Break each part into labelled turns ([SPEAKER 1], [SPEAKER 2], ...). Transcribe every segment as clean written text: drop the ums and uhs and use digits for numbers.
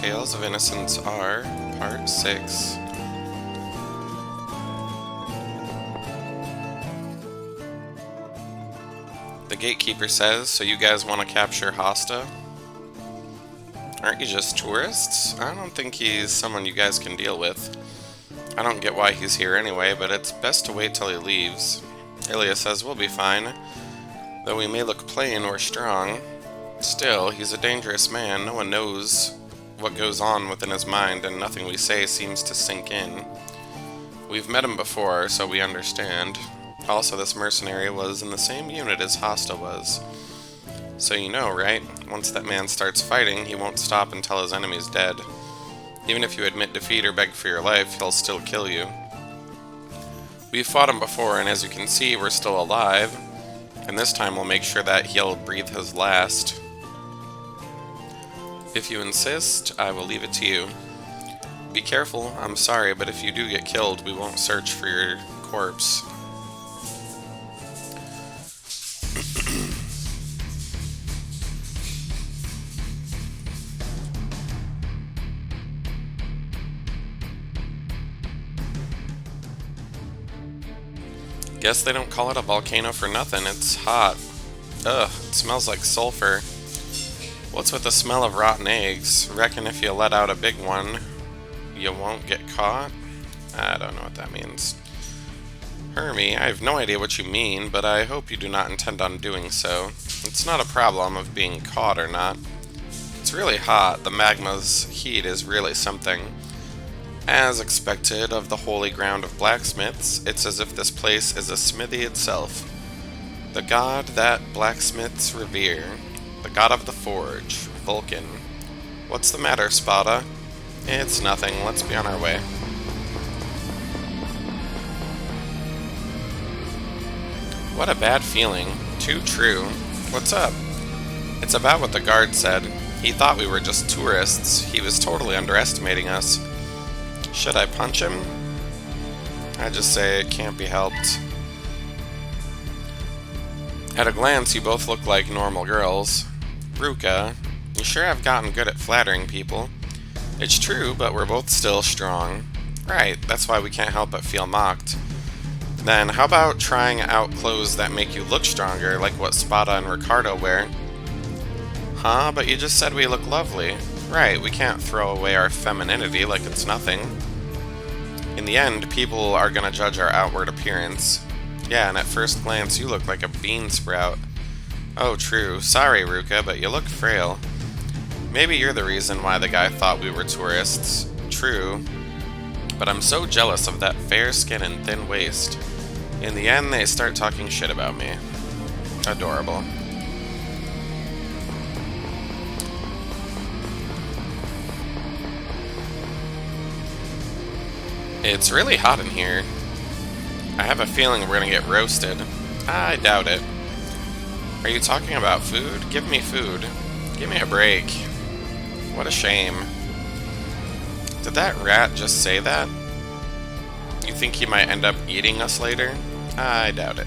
[SPEAKER 1] Tales of Innocence R, Part 6. The gatekeeper says, so you guys want to capture Hosta? Aren't you just tourists? I don't think he's someone you guys can deal with. I don't get why he's here anyway, but it's best to wait till he leaves. Ilya says we'll be fine. Though we may look plain or strong, still, he's a dangerous man. No one knows what goes on within his mind, and nothing we say seems to sink in. We've met him before, so we understand. Also, this mercenary was in the same unit as Hosta was. So you know, right? Once that man starts fighting, he won't stop until his enemy's dead. Even if you admit defeat or beg for your life, he'll still kill you. We've fought him before, and as you can see, we're still alive. And this time we'll make sure that he'll breathe his last. If you insist, I will leave it to you. Be careful, I'm sorry, but if you do get killed, we won't search for your corpse. Guess they don't call it a volcano for nothing, it's hot. Ugh, it smells like sulfur. What's with the smell of rotten eggs? Reckon if you let out a big one, you won't get caught? I don't know what that means. Hermie, I have no idea what you mean, but I hope you do not intend on doing so. It's not a problem of being caught or not. It's really hot. The magma's heat is really something. As expected of the holy ground of blacksmiths, it's as if this place is a smithy itself. The god that blacksmiths revere. The god of the forge, Vulcan. What's the matter, Spada? It's nothing. Let's be on our way. What a bad feeling. Too true. What's up? It's about what the guard said. He thought we were just tourists. He was totally underestimating us. Should I punch him? I just say it can't be helped. At a glance, you both look like normal girls. Ruka, you sure have gotten good at flattering people. It's true, but we're both still strong. Right, that's why we can't help but feel mocked. Then, how about trying out clothes that make you look stronger, like what Spada and Ricardo wear? Huh, but you just said we look lovely. Right, we can't throw away our femininity like it's nothing. In the end, people are gonna judge our outward appearance. Yeah, and at first glance, you look like a bean sprout. Oh, true. Sorry, Ruka, but you look frail. Maybe you're the reason why the guy thought we were tourists. True. But I'm so jealous of that fair skin and thin waist. In the end, they start talking shit about me. Adorable. It's really hot in here. I have a feeling we're gonna get roasted. I doubt it. Are you talking about food? Give me food. Give me a break. What a shame. Did that rat just say that? You think he might end up eating us later? I doubt it.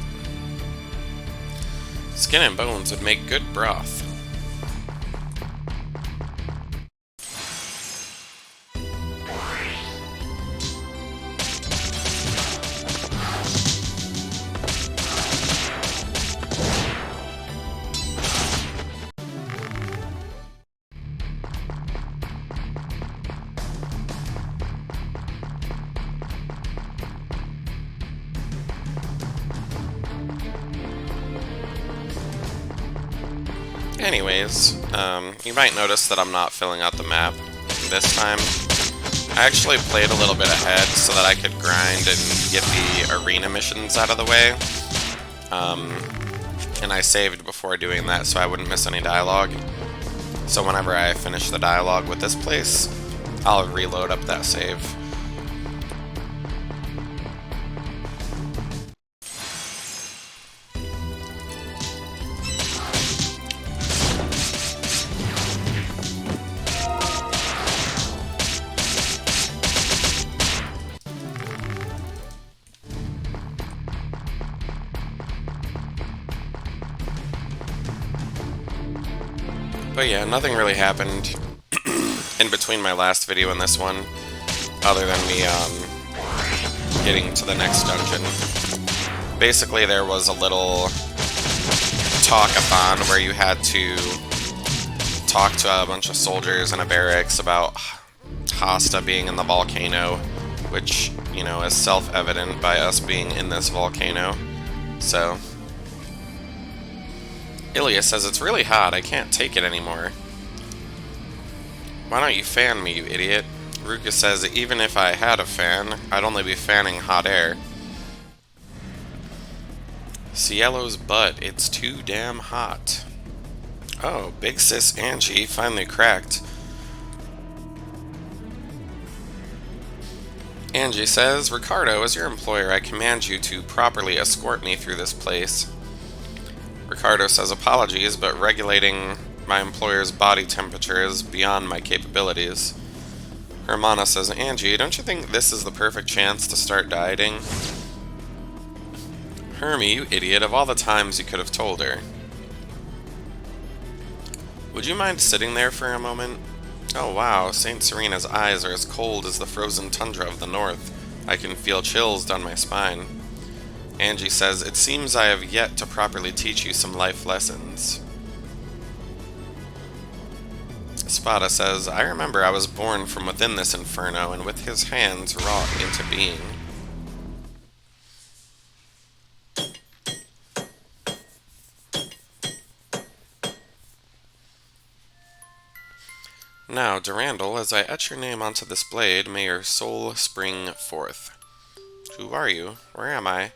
[SPEAKER 1] Skin and bones would make good broth. Anyways, you might notice that I'm not filling out the map this time. I actually played a little bit ahead so that I could grind and get the arena missions out of the way. And I saved before doing that so I wouldn't miss any dialogue. So whenever I finish the dialogue with this place, I'll reload up that save. But yeah, nothing really happened. in between my last video and this one, other than me getting to the next dungeon. Basically, there was a little talk-a-thon where you had to talk to a bunch of soldiers in a barracks about Hasta being in the volcano, which, you know, is self-evident by us being in this volcano. So, Ilya says, it's really hot, I can't take it anymore. Why don't you fan me, you idiot? Ruka says, even if I had a fan, I'd only be fanning hot air. Cielo's butt, it's too damn hot. Oh, big sis Angie finally cracked. Angie says, Ricardo, as your employer, I command you to properly escort me through this place. Ricardo says, apologies, but regulating my employer's body temperature is beyond my capabilities. Hermana says, Angie, don't you think this is the perfect chance to start dieting? Hermie, you idiot, of all the times you could have told her. Would you mind sitting there for a moment? Oh wow, Saint Serena's eyes are as cold as the frozen tundra of the north. I can feel chills down my spine. Angie says, it seems I have yet to properly teach you some life lessons. Spada says, I remember I was born from within this inferno and with his hands wrought into being. Now, Durandal, as I etch your name onto this blade, may your soul spring forth. Who are you? Where am I?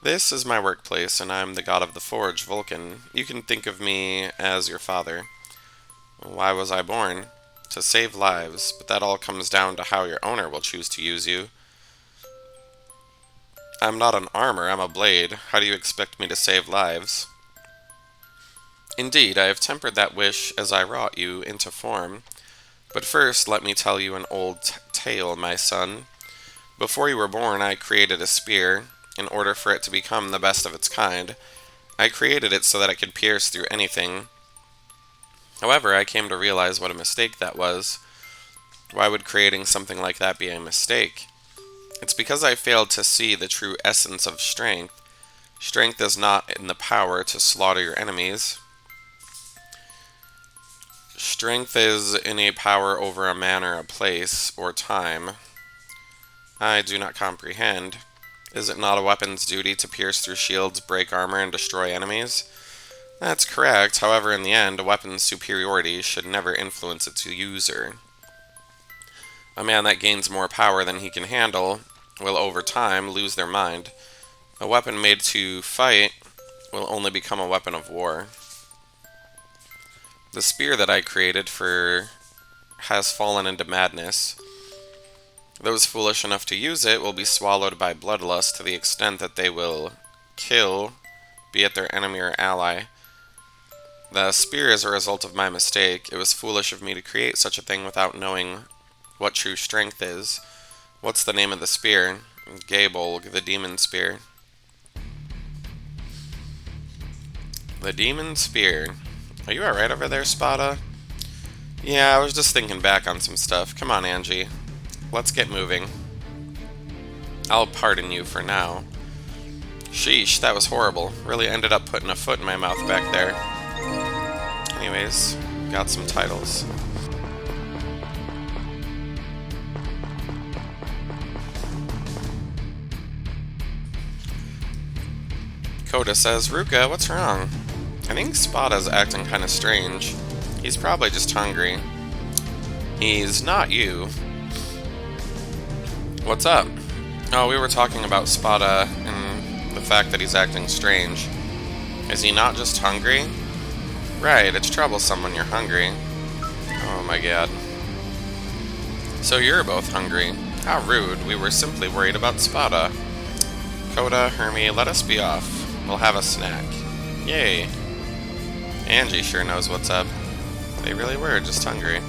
[SPEAKER 1] This is my workplace, and I'm the god of the forge, Vulcan. You can think of me as your father. Why was I born? To save lives, but that all comes down to how your owner will choose to use you. I'm not an armor, I'm a blade. How do you expect me to save lives? Indeed, I have tempered that wish as I wrought you into form. But first, let me tell you an old tale, my son. Before you were born, I created a spear, in order for it to become the best of its kind. I created it so that it could pierce through anything. However, I came to realize what a mistake that was. Why would creating something like that be a mistake? It's because I failed to see the true essence of strength. Strength is not in the power to slaughter your enemies. Strength is in a power over a man or a place or time. I do not comprehend. Is it not a weapon's duty to pierce through shields, break armor, and destroy enemies? That's correct. However, in the end, a weapon's superiority should never influence its user. A man that gains more power than he can handle will over time lose their mind. A weapon made to fight will only become a weapon of war. The spear that I created has fallen into madness. Those foolish enough to use it will be swallowed by bloodlust to the extent that they will kill, be it their enemy or ally. The spear is a result of my mistake. It was foolish of me to create such a thing without knowing what true strength is. What's the name of the spear? Gabolg, the demon spear. The demon spear. Are you alright over there, Spada? Yeah, I was just thinking back on some stuff. Come on, Angie. Let's get moving. I'll pardon you for now. Sheesh, that was horrible. Really ended up putting a foot in my mouth back there. Anyways, got some titles. Coda says, Ruka, what's wrong? I think Spada's acting kinda strange. He's probably just hungry. He's not you. What's up? Oh, we were talking about Spada and the fact that he's acting strange. Is he not just hungry? Right, it's troublesome when you're hungry. Oh my god. So you're both hungry. How rude, we were simply worried about Spada. Coda, Hermie, let us be off. We'll have a snack. Yay. Angie sure knows what's up. They really were just hungry.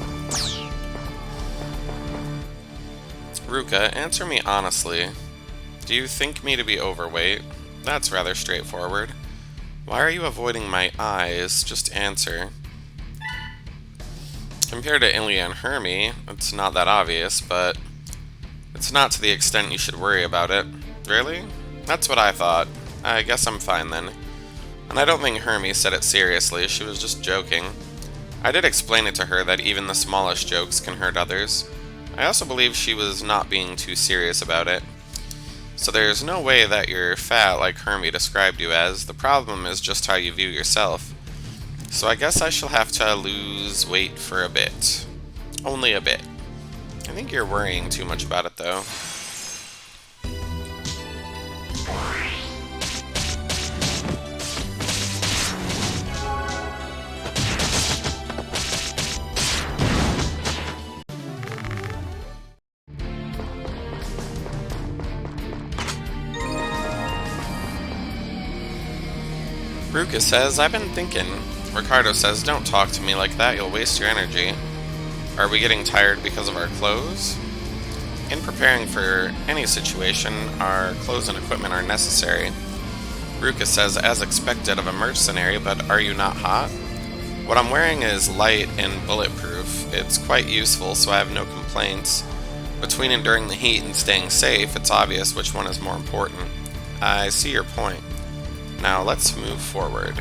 [SPEAKER 1] Ruka, answer me honestly. Do you think me to be overweight? That's rather straightforward. Why are you avoiding my eyes? Just answer. Compared to Ilya and Hermie, it's not that obvious, but it's not to the extent you should worry about it. Really? That's what I thought. I guess I'm fine then. And I don't think Hermie said it seriously, she was just joking. I did explain it to her that even the smallest jokes can hurt others. I also believe she was not being too serious about it. So there's no way that you're fat like Hermie described you as. The problem is just how you view yourself. So I guess I shall have to lose weight for a bit. Only a bit. I think you're worrying too much about it though. Ruka says, I've been thinking. Ricardo says, don't talk to me like that, you'll waste your energy. Are we getting tired because of our clothes? In preparing for any situation, our clothes and equipment are necessary. Ruka says, as expected of a mercenary, but are you not hot? What I'm wearing is light and bulletproof. It's quite useful, so I have no complaints. Between enduring the heat and staying safe, it's obvious which one is more important. I see your point. Now let's move forward.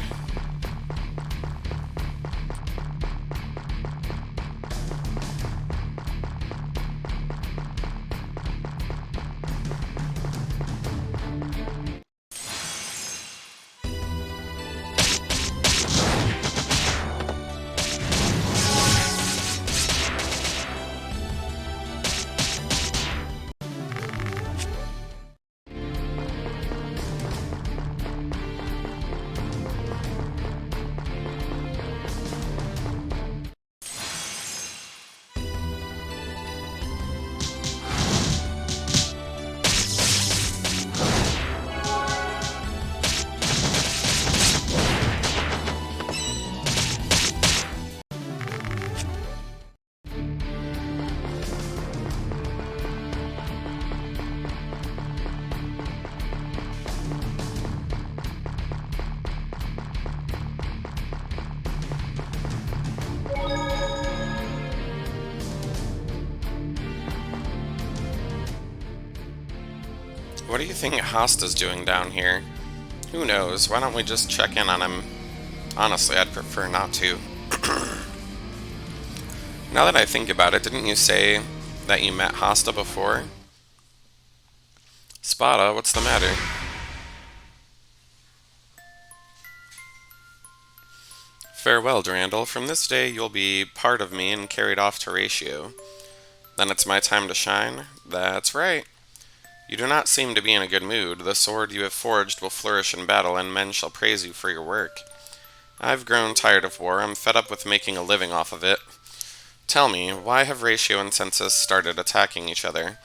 [SPEAKER 1] What do you think Hosta's doing down here? Who knows? Why don't we just check in on him? Honestly, I'd prefer not to. Now that I think about it, didn't you say that you met Hosta before? Spada, what's the matter? Farewell, Durandal. From this day, you'll be part of me and carried off to Ratio. Then it's my time to shine? That's right. You do not seem to be in a good mood. The sword you have forged will flourish in battle, and men shall praise you for your work. I've grown tired of war. I'm fed up with making a living off of it. Tell me, why have Ratio and Census started attacking each other?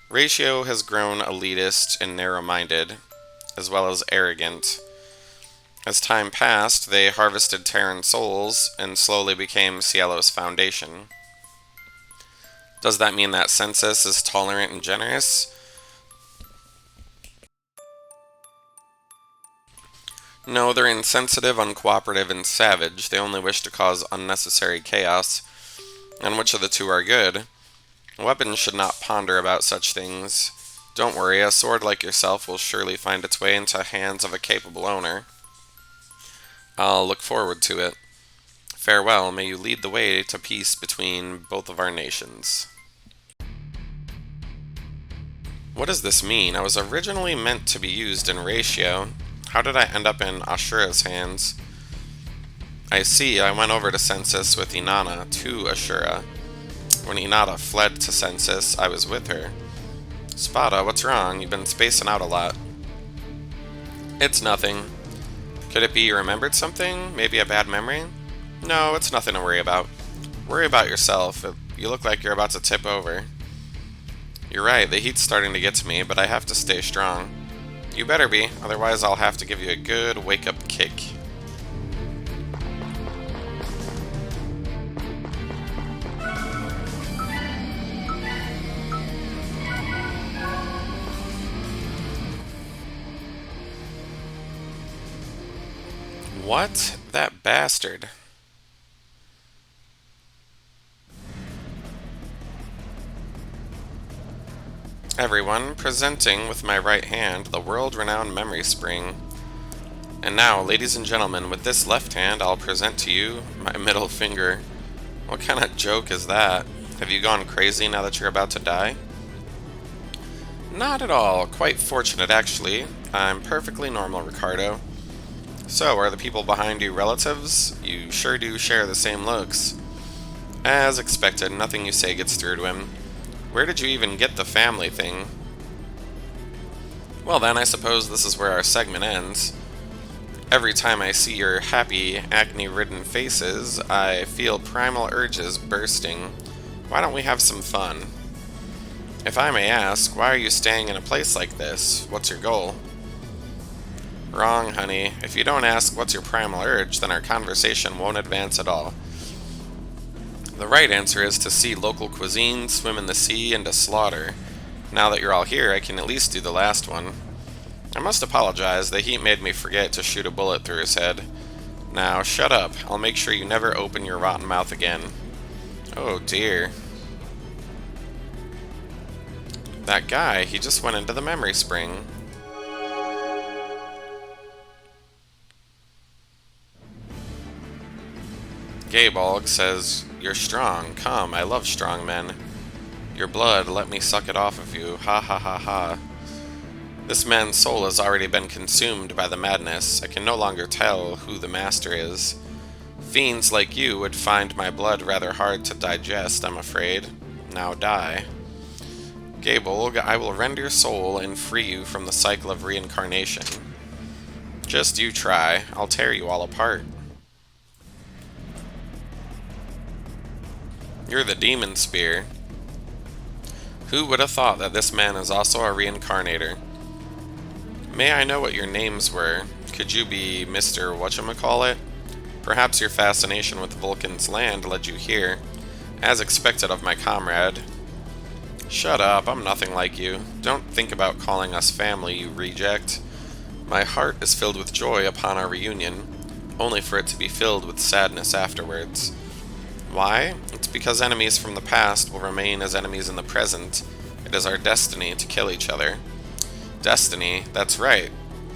[SPEAKER 1] Ratio has grown elitist and narrow-minded, as well as arrogant. As time passed, they harvested Terran souls and slowly became Cielo's foundation. Does that mean that Census is tolerant and generous? No, they're insensitive, uncooperative, and savage. They only wish to cause unnecessary chaos. And which of the two are good? Weapons should not ponder about such things. Don't worry, a sword like yourself will surely find its way into hands of a capable owner. I'll look forward to it. Farewell, may you lead the way to peace between both of our nations. What does this mean? I was originally meant to be used in Ratio. How did I end up in Ashura's hands? I see, I went over to Census with Inanna to Ashura. When Inanna fled to Census, I was with her. Spada, what's wrong? You've been spacing out a lot. It's nothing. Could it be you remembered something? Maybe a bad memory? No, it's nothing to worry about. Worry about yourself. You look like you're about to tip over. You're right, the heat's starting to get to me, but I have to stay strong. You better be, otherwise I'll have to give you a good wake-up kick. What? That bastard. Everyone, presenting with my right hand the world-renowned memory spring. And now, ladies and gentlemen, with this left hand, I'll present to you my middle finger. What kind of joke is that? Have you gone crazy now that you're about to die? Not at all. Quite fortunate, actually. I'm perfectly normal, Ricardo. So, are the people behind you relatives? You sure do share the same looks. As expected, nothing you say gets through to him. Where did you even get the family thing? Well then, I suppose this is where our segment ends. Every time I see your happy, acne-ridden faces, I feel primal urges bursting. Why don't we have some fun? If I may ask, why are you staying in a place like this? What's your goal? Wrong, honey. If you don't ask what's your primal urge, then our conversation won't advance at all. The right answer is to see local cuisine, swim in the sea, and to slaughter. Now that you're all here, I can at least do the last one. I must apologize, the heat made me forget to shoot a bullet through his head. Now, shut up. I'll make sure you never open your rotten mouth again. Oh dear. That guy, he just went into the memory spring. Gaybolg says, "You're strong. Come, I love strong men. Your blood, let me suck it off of you. Ha ha ha ha. This man's soul has already been consumed by the madness. I can no longer tell who the master is. Fiends like you would find my blood rather hard to digest, I'm afraid. Now die. Gaybolg, I will rend your soul and free you from the cycle of reincarnation. Just you try. I'll tear you all apart." You're the demon spear. Who would have thought that this man is also a reincarnator? May I know what your names were? Could you be Mr. Whatchamacallit? Perhaps your fascination with Vulcan's land led you here, as expected of my comrade. Shut up, I'm nothing like you. Don't think about calling us family, you reject. My heart is filled with joy upon our reunion, only for it to be filled with sadness afterwards. Why? It's because enemies from the past will remain as enemies in the present. It is our destiny to kill each other. Destiny? That's right.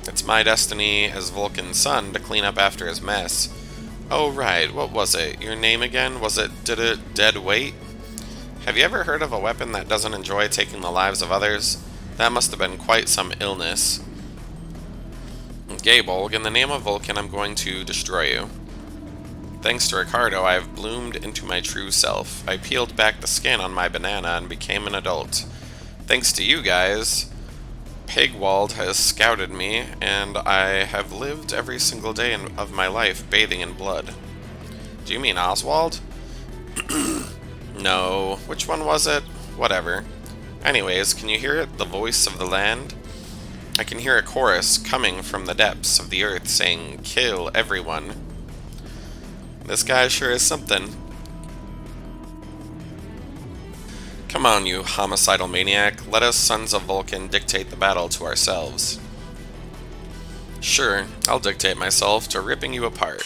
[SPEAKER 1] It's my destiny as Vulcan's son to clean up after his mess. Oh right, what was it? Your name again? Was it dead weight? Have you ever heard of a weapon that doesn't enjoy taking the lives of others? That must have been quite some illness. Gaybolg, in the name of Vulcan, I'm going to destroy you. Thanks to Ricardo, I have bloomed into my true self. I peeled back the skin on my banana and became an adult. Thanks to you guys, Pigwald has scouted me, and I have lived every single day of my life bathing in blood. Do you mean Oswald? No. Which one was it? Whatever. Anyways, can you hear it? The voice of the land? I can hear a chorus coming from the depths of the earth saying, "Kill everyone." This guy sure is something. Come on, you homicidal maniac. Let us sons of Vulcan dictate the battle to ourselves. Sure, I'll dictate myself to ripping you apart.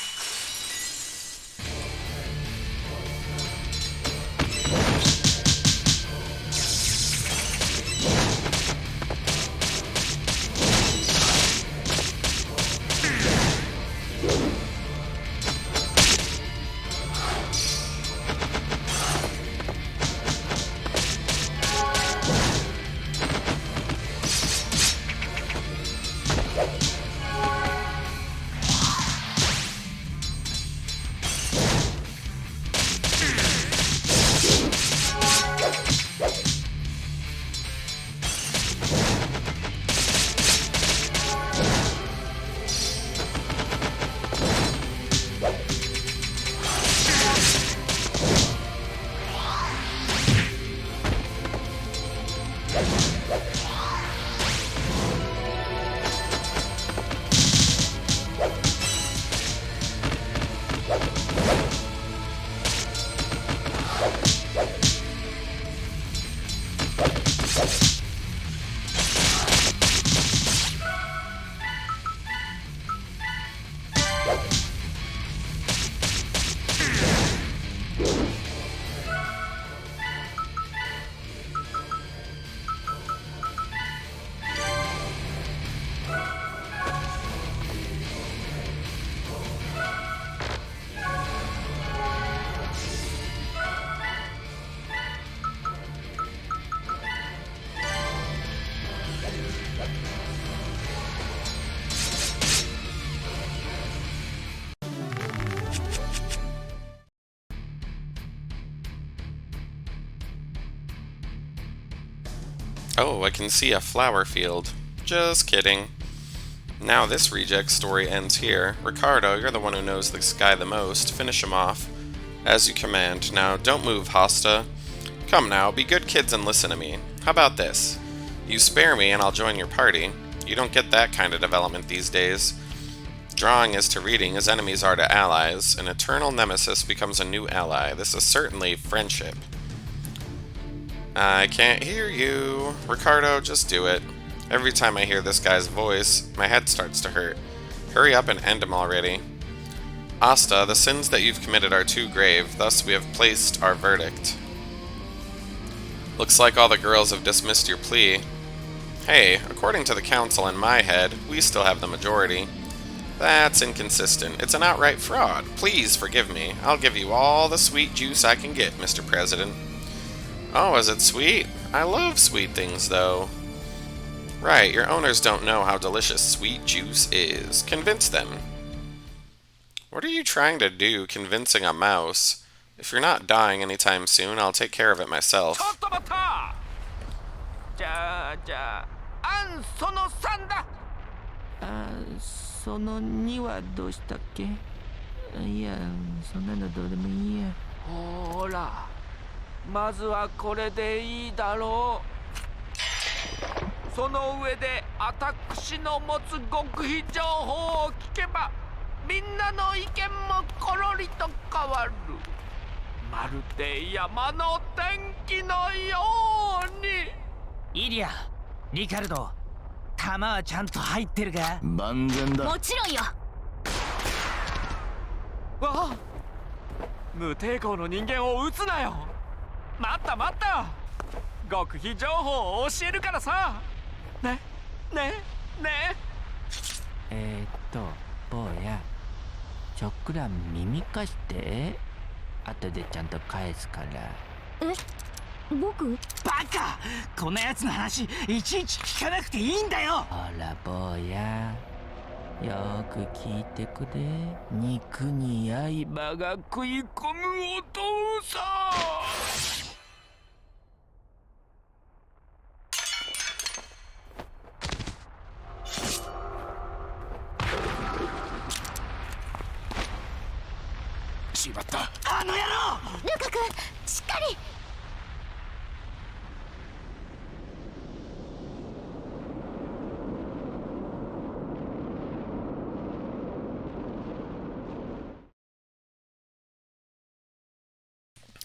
[SPEAKER 1] Oh, I can see a flower field. Just kidding. Now this reject story ends here. Ricardo, you're the one who knows this guy the most. Finish him off. As you command. Now, don't move, Hosta. Come now, be good kids and listen to me. How about this? You spare me and I'll join your party. You don't get that kind of development these days. Drawing is to reading as enemies are to allies. An eternal nemesis becomes a new ally. This is certainly friendship. I can't hear you. Ricardo, just do it. Every time I hear this guy's voice, my head starts to hurt. Hurry up and end him already. Asta, the sins that you've committed are too grave, thus we have placed our verdict. Looks like all the girls have dismissed your plea. Hey, according to the council in my head, we still have the majority. That's inconsistent. It's an outright fraud. Please forgive me. I'll give you all the sweet juice I can get, Mr. President. Oh, is it sweet? I love sweet things, though. Right, your owners don't know how delicious sweet juice is. Convince them. What are you trying to do, convincing a mouse? If you're not dying anytime soon, I'll take care of it myself.
[SPEAKER 2] Ilya, Ricardo, 弾はちゃんと入ってるか？
[SPEAKER 3] 万全だ。
[SPEAKER 4] もちろんよ。
[SPEAKER 5] わあ、無抵抗の人間を撃つなよ。待った待った。極秘情報を教えるからさ。ね、ね、ね。
[SPEAKER 2] 坊や、ちょっくら耳貸して。後でちゃんと返すから。
[SPEAKER 4] え、僕？
[SPEAKER 2] バカ！こんなやつの話いちいち聞かなくていいんだよ。ほら坊や、よーく聞いてくれ。肉に刃が食い込むお父さん。
[SPEAKER 3] しまった。
[SPEAKER 2] あの野郎！
[SPEAKER 4] ルカ君、しっかり。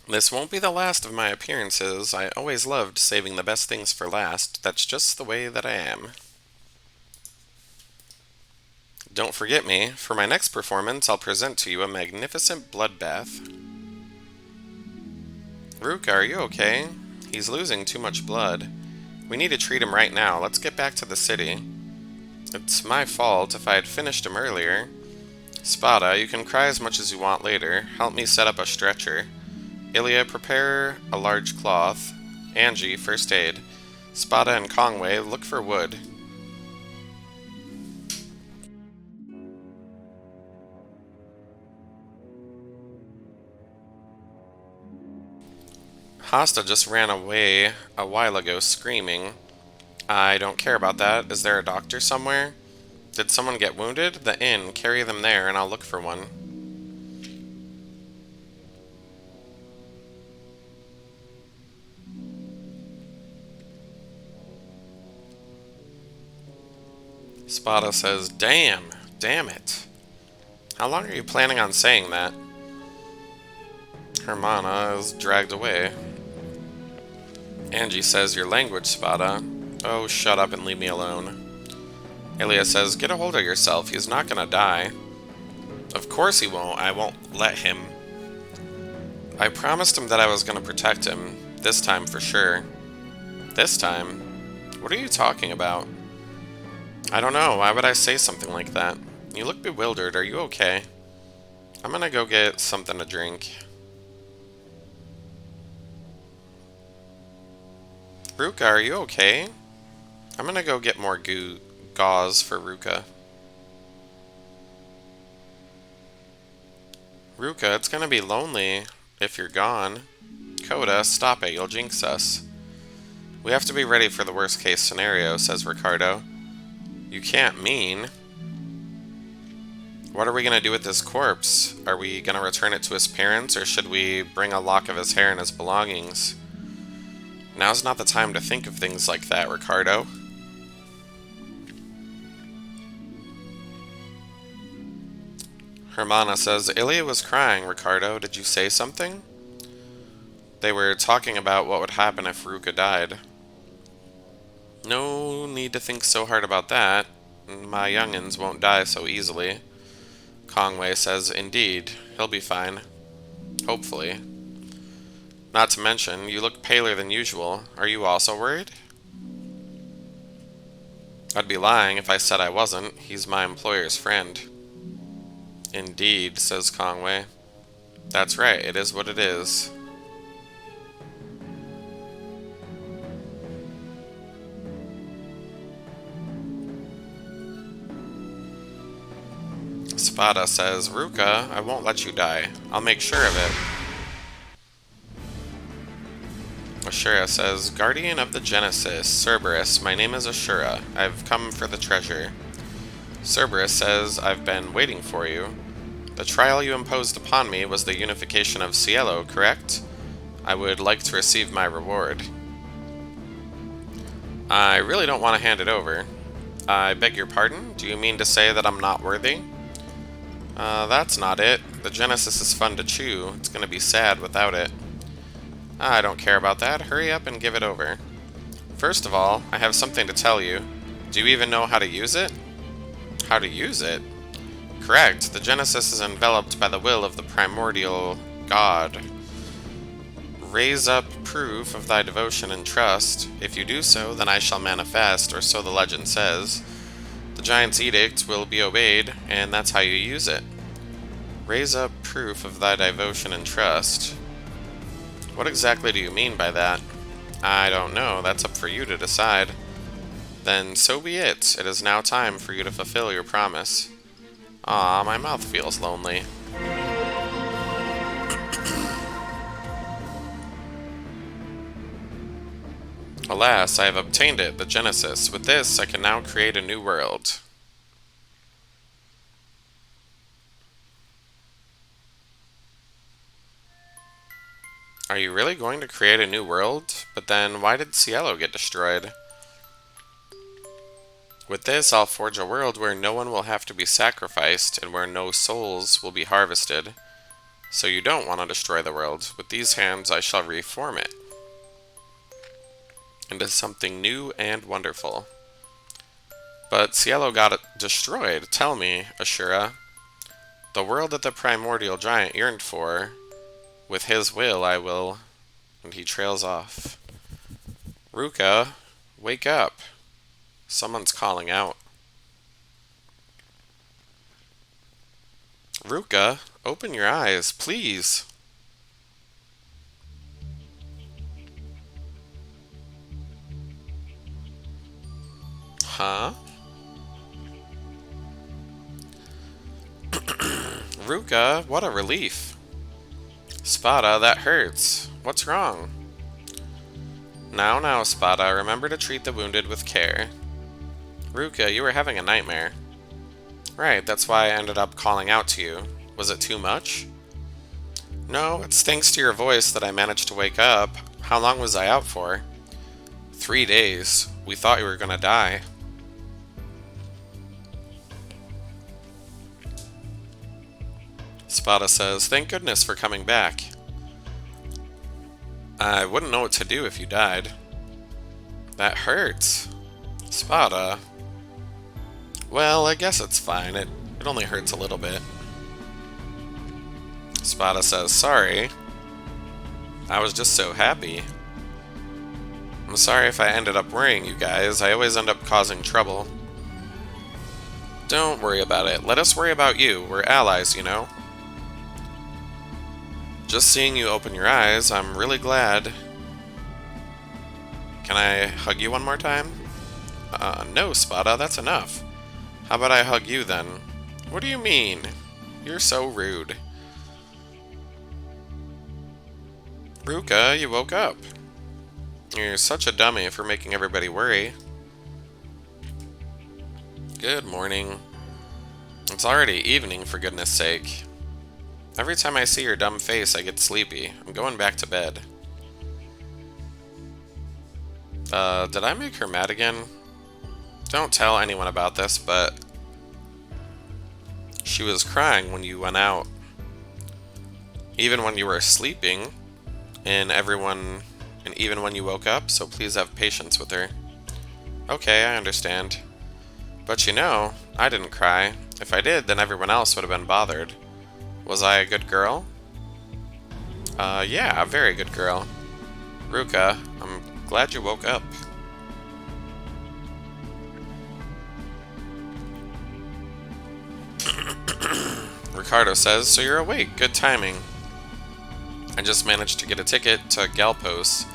[SPEAKER 1] This won't be the last of my appearances. I always loved saving the best things for last. That's just the way that I am. Don't forget me. For my next performance, I'll present to you a magnificent bloodbath. Ruka, are you okay? He's losing too much blood. We need to treat him right now. Let's get back to the city. It's my fault. If I had finished him earlier. Spada, you can cry as much as you want later. Help me set up a stretcher. Ilya, prepare a large cloth. Angie, first aid. Spada and Conway, look for wood. Hosta just ran away a while ago screaming. I don't care about that. Is there a doctor somewhere? Did someone get wounded? The inn. Carry them there and I'll look for one. Spada says, damn it. How long are you planning on saying that? Hermana is dragged away. Angie says, your language, Spada. Oh, shut up and leave me alone. Ilya says, get a hold of yourself. He's not gonna die. Of course he won't. I won't let him. I promised him that I was gonna protect him. This time for sure. This time? What are you talking about? I don't know. Why would I say something like that? You look bewildered. Are you okay? I'm gonna go get something to drink. Ruka, are you okay? I'm gonna go get more gauze for Ruka. Ruka, it's gonna be lonely if you're gone. Coda, stop it. You'll jinx us. We have to be ready for the worst case scenario, says Ricardo. You can't mean... What are we gonna do with this corpse? Are we gonna return it to his parents, or should we bring a lock of his hair and his belongings? Now's not the time to think of things like that, Ricardo. Hermana says, Ilya was crying, Ricardo. Did you say something? They were talking about what would happen if Ruka died. No need to think so hard about that. My youngins won't die so easily. Conway says, indeed, he'll be fine. Hopefully. Not to mention, you look paler than usual. Are you also worried? I'd be lying if I said I wasn't. He's my employer's friend. Indeed, says Conway. That's right, it is what it is. Spada says, Ruka, I won't let you die. I'll make sure of it. Ashura says, Guardian of the Genesis, Cerberus, my name is Ashura. I've come for the treasure. Cerberus says, I've been waiting for you. The trial you imposed upon me was the unification of Cielo, correct? I would like to receive my reward. I really don't want to hand it over. I beg your pardon? Do you mean to say that I'm not worthy? That's not it. The Genesis is fun to chew. It's gonna be sad without it. I don't care about that. Hurry up and give it over. First of all, I have something to tell you. Do you even know how to use it? How to use it? Correct. The Genesis is enveloped by the will of the primordial God. Raise up proof of thy devotion and trust. If you do so, then I shall manifest, or so the legend says. The giant's edict will be obeyed, and that's how you use it. Raise up proof of thy devotion and trust. What exactly do you mean by that? I don't know. That's up for you to decide. Then so be it. It is now time for you to fulfill your promise. Aw, my mouth feels lonely. Alas, I have obtained it, the Genesis. With this, I can now create a new world. Are you really going to create a new world? But then, why did Cielo get destroyed? With this, I'll forge a world where no one will have to be sacrificed, and where no souls will be harvested. So you don't want to destroy the world. With these hands, I shall reform it into something new and wonderful. But Cielo got it destroyed. Tell me, Ashura. The world that the primordial giant yearned for, with his will I will... And he trails off. Ruka, wake up. Someone's calling out. Ruka, open your eyes, please. Huh? Ruka, what a relief. Spada, that hurts. What's wrong? Now, Spada, remember to treat the wounded with care. Ruka, you were having a nightmare. Right, that's why I ended up calling out to you. Was it too much? No, it's thanks to your voice that I managed to wake up. How long was I out for? 3 days. We thought you were gonna die. Spada says, thank goodness for coming back. I wouldn't know what to do if you died. That hurts. Spada. Well, I guess it's fine. It only hurts a little bit. Spada says, sorry. I was just so happy. I'm sorry if I ended up worrying you guys. I always end up causing trouble. Don't worry about it. Let us worry about you. We're allies, you know. Just seeing you open your eyes, I'm really glad. Can I hug you one more time? No, Spada, that's enough. How about I hug you then? What do you mean? You're so rude. Ruka, you woke up. You're such a dummy for making everybody worry. Good morning. It's already evening, for goodness sake. Every time I see your dumb face, I get sleepy. I'm going back to bed. Did I make her mad again? Don't tell anyone about this, but she was crying when you went out. Even when you were sleeping, and even when you woke up, so please have patience with her. Okay, I understand. But you know, I didn't cry. If I did, then everyone else would have been bothered. Was I a good girl? Yeah, a very good girl. Ruka, I'm glad you woke up. Ricardo says, so you're awake. Good timing. I just managed to get a ticket to Galpos,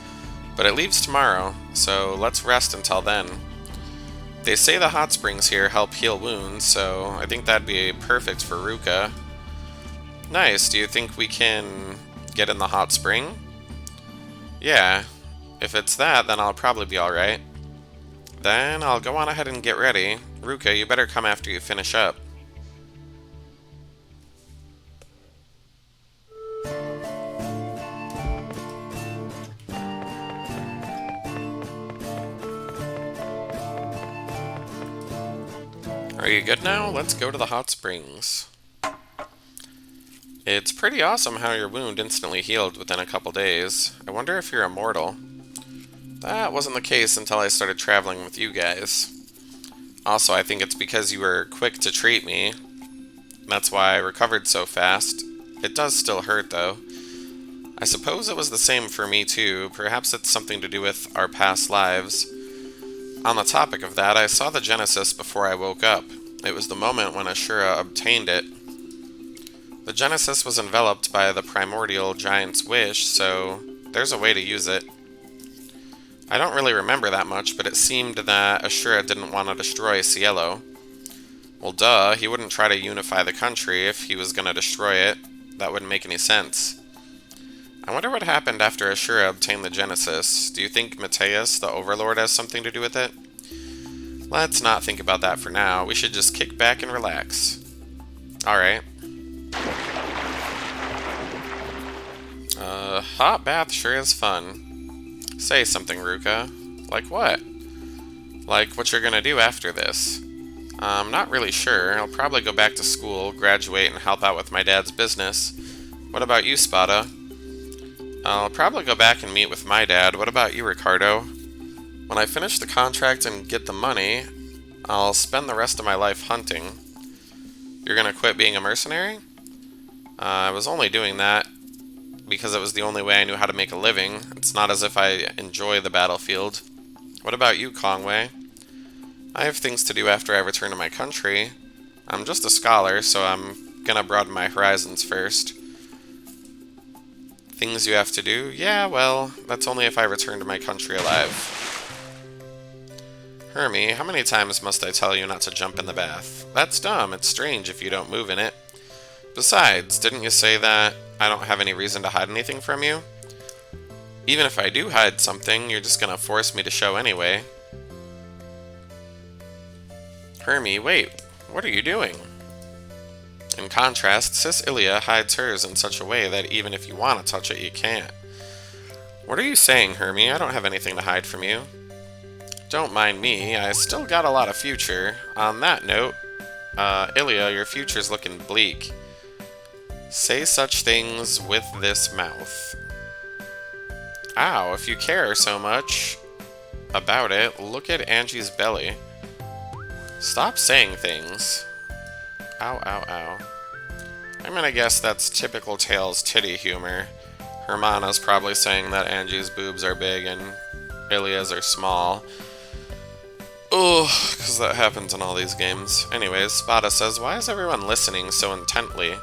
[SPEAKER 1] but it leaves tomorrow, so let's rest until then. They say the hot springs here help heal wounds, so I think that'd be perfect for Ruka. Nice, do you think we can get in the hot spring? Yeah, if it's that, then I'll probably be alright. Then I'll go on ahead and get ready. Ruka, you better come after you finish up. Are you good now? Let's go to the hot springs. It's pretty awesome how your wound instantly healed within a couple days. I wonder if you're immortal. That wasn't the case until I started traveling with you guys. Also, I think it's because you were quick to treat me. That's why I recovered so fast. It does still hurt, though. I suppose it was the same for me, too. Perhaps it's something to do with our past lives. On the topic of that, I saw the Genesis before I woke up. It was the moment when Ashura obtained it. The Genesis was enveloped by the primordial giant's wish, so there's a way to use it. I don't really remember that much, but it seemed that Ashura didn't want to destroy Cielo. Well, duh, he wouldn't try to unify the country if he was going to destroy it. That wouldn't make any sense. I wonder what happened after Ashura obtained the Genesis. Do you think Mateus, the Overlord, has something to do with it? Let's not think about that for now. We should just kick back and relax. Alright. Hot bath sure is fun. Say something, Ruka. Like what? Like what you're gonna do after this. I'm not really sure. I'll probably go back to school, graduate, and help out with my dad's business. What about you, Spada? I'll probably go back and meet with my dad. What about you, Ricardo? When I finish the contract and get the money, I'll spend the rest of my life hunting. You're gonna quit being a mercenary? I was only doing that because it was the only way I knew how to make a living. It's not as if I enjoy the battlefield. What about you, Kongwei? I have things to do after I return to my country. I'm just a scholar, so I'm gonna broaden my horizons first. Things you have to do? Yeah, well, that's only if I return to my country alive. Hermie, how many times must I tell you not to jump in the bath? That's dumb. It's strange if you don't move in it. Besides, didn't you say that I don't have any reason to hide anything from you? Even if I do hide something, you're just gonna force me to show anyway. Hermie, wait, what are you doing? In contrast, Sis Ilia hides hers in such a way that even if you want to touch it, you can't. What are you saying, Hermie? I don't have anything to hide from you. Don't mind me, I still got a lot of future. On that note, Ilia, your future's looking bleak. Say such things with this mouth. Ow, if you care so much about it, look at Angie's belly. Stop saying things. Ow, ow, ow. I'm gonna guess that's typical Tails titty humor. Hermana's probably saying that Angie's boobs are big and Ilia's are small. Ugh, because that happens in all these games. Anyways, Spada says, why is everyone listening so intently?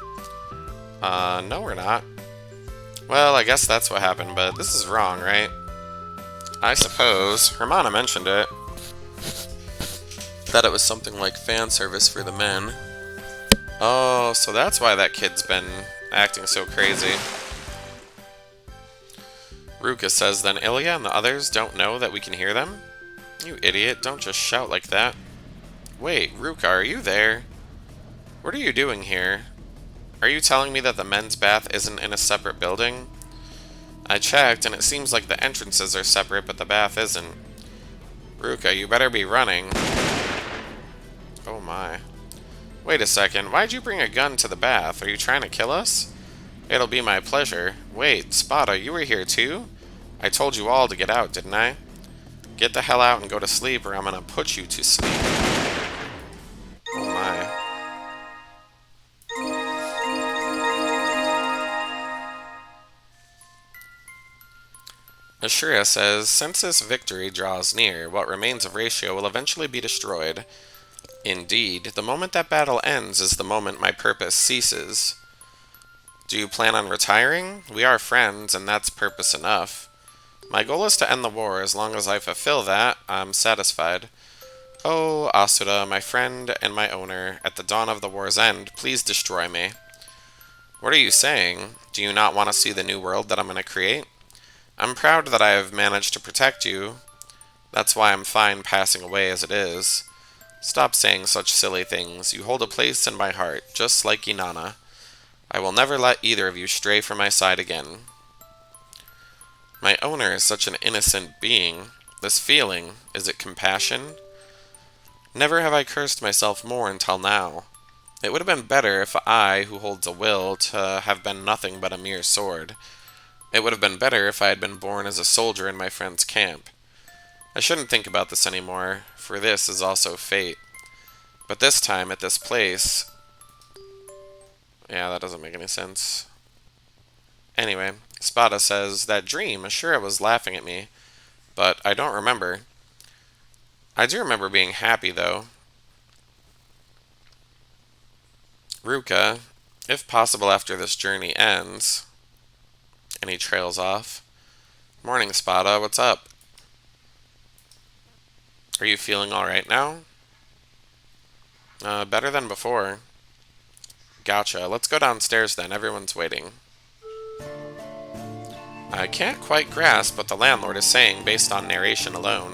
[SPEAKER 1] No we're not. Well, I guess that's what happened, but this is wrong, right? I suppose. Hermana mentioned it. That it was something like fan service for the men. Oh, so that's why that kid's been acting so crazy. Ruka says, then Ilya and the others don't know that we can hear them? You idiot, don't just shout like that. Wait, Ruka, are you there? What are you doing here? Are you telling me that the men's bath isn't in a separate building? I checked, and it seems like the entrances are separate, but the bath isn't. Ruka, you better be running. Oh my. Wait a second, why'd you bring a gun to the bath? Are you trying to kill us? It'll be my pleasure. Wait, Spada, you were here too? I told you all to get out, didn't I? Get the hell out and go to sleep, or I'm gonna put you to sleep. Oh my. Ashura says, since this victory draws near, what remains of Ratio will eventually be destroyed. Indeed, the moment that battle ends is the moment my purpose ceases. Do you plan on retiring? We are friends, and that's purpose enough. My goal is to end the war. As long as I fulfill that, I'm satisfied. Oh, Asura, my friend and my owner, at the dawn of the war's end, please destroy me. What are you saying? Do you not want to see the new world that I'm going to create? I'm proud that I have managed to protect you. That's why I'm fine passing away as it is. Stop saying such silly things. You hold a place in my heart, just like Inanna. I will never let either of you stray from my side again. My owner is such an innocent being. This feeling, is it compassion? Never have I cursed myself more until now. It would have been better if I, who holds a will, to have been nothing but a mere sword. It would have been better if I had been born as a soldier in my friend's camp. I shouldn't think about this anymore, for this is also fate. But this time, at this place... Yeah, that doesn't make any sense. Anyway, Spada says, that dream, Ashura was laughing at me, but I don't remember. I do remember being happy, though. Ruka, if possible after this journey ends... And he trails off. Morning, Spada. What's up? Are you feeling alright now? Better than before. Gotcha. Let's go downstairs then. Everyone's waiting. I can't quite grasp what the landlord is saying based on narration alone.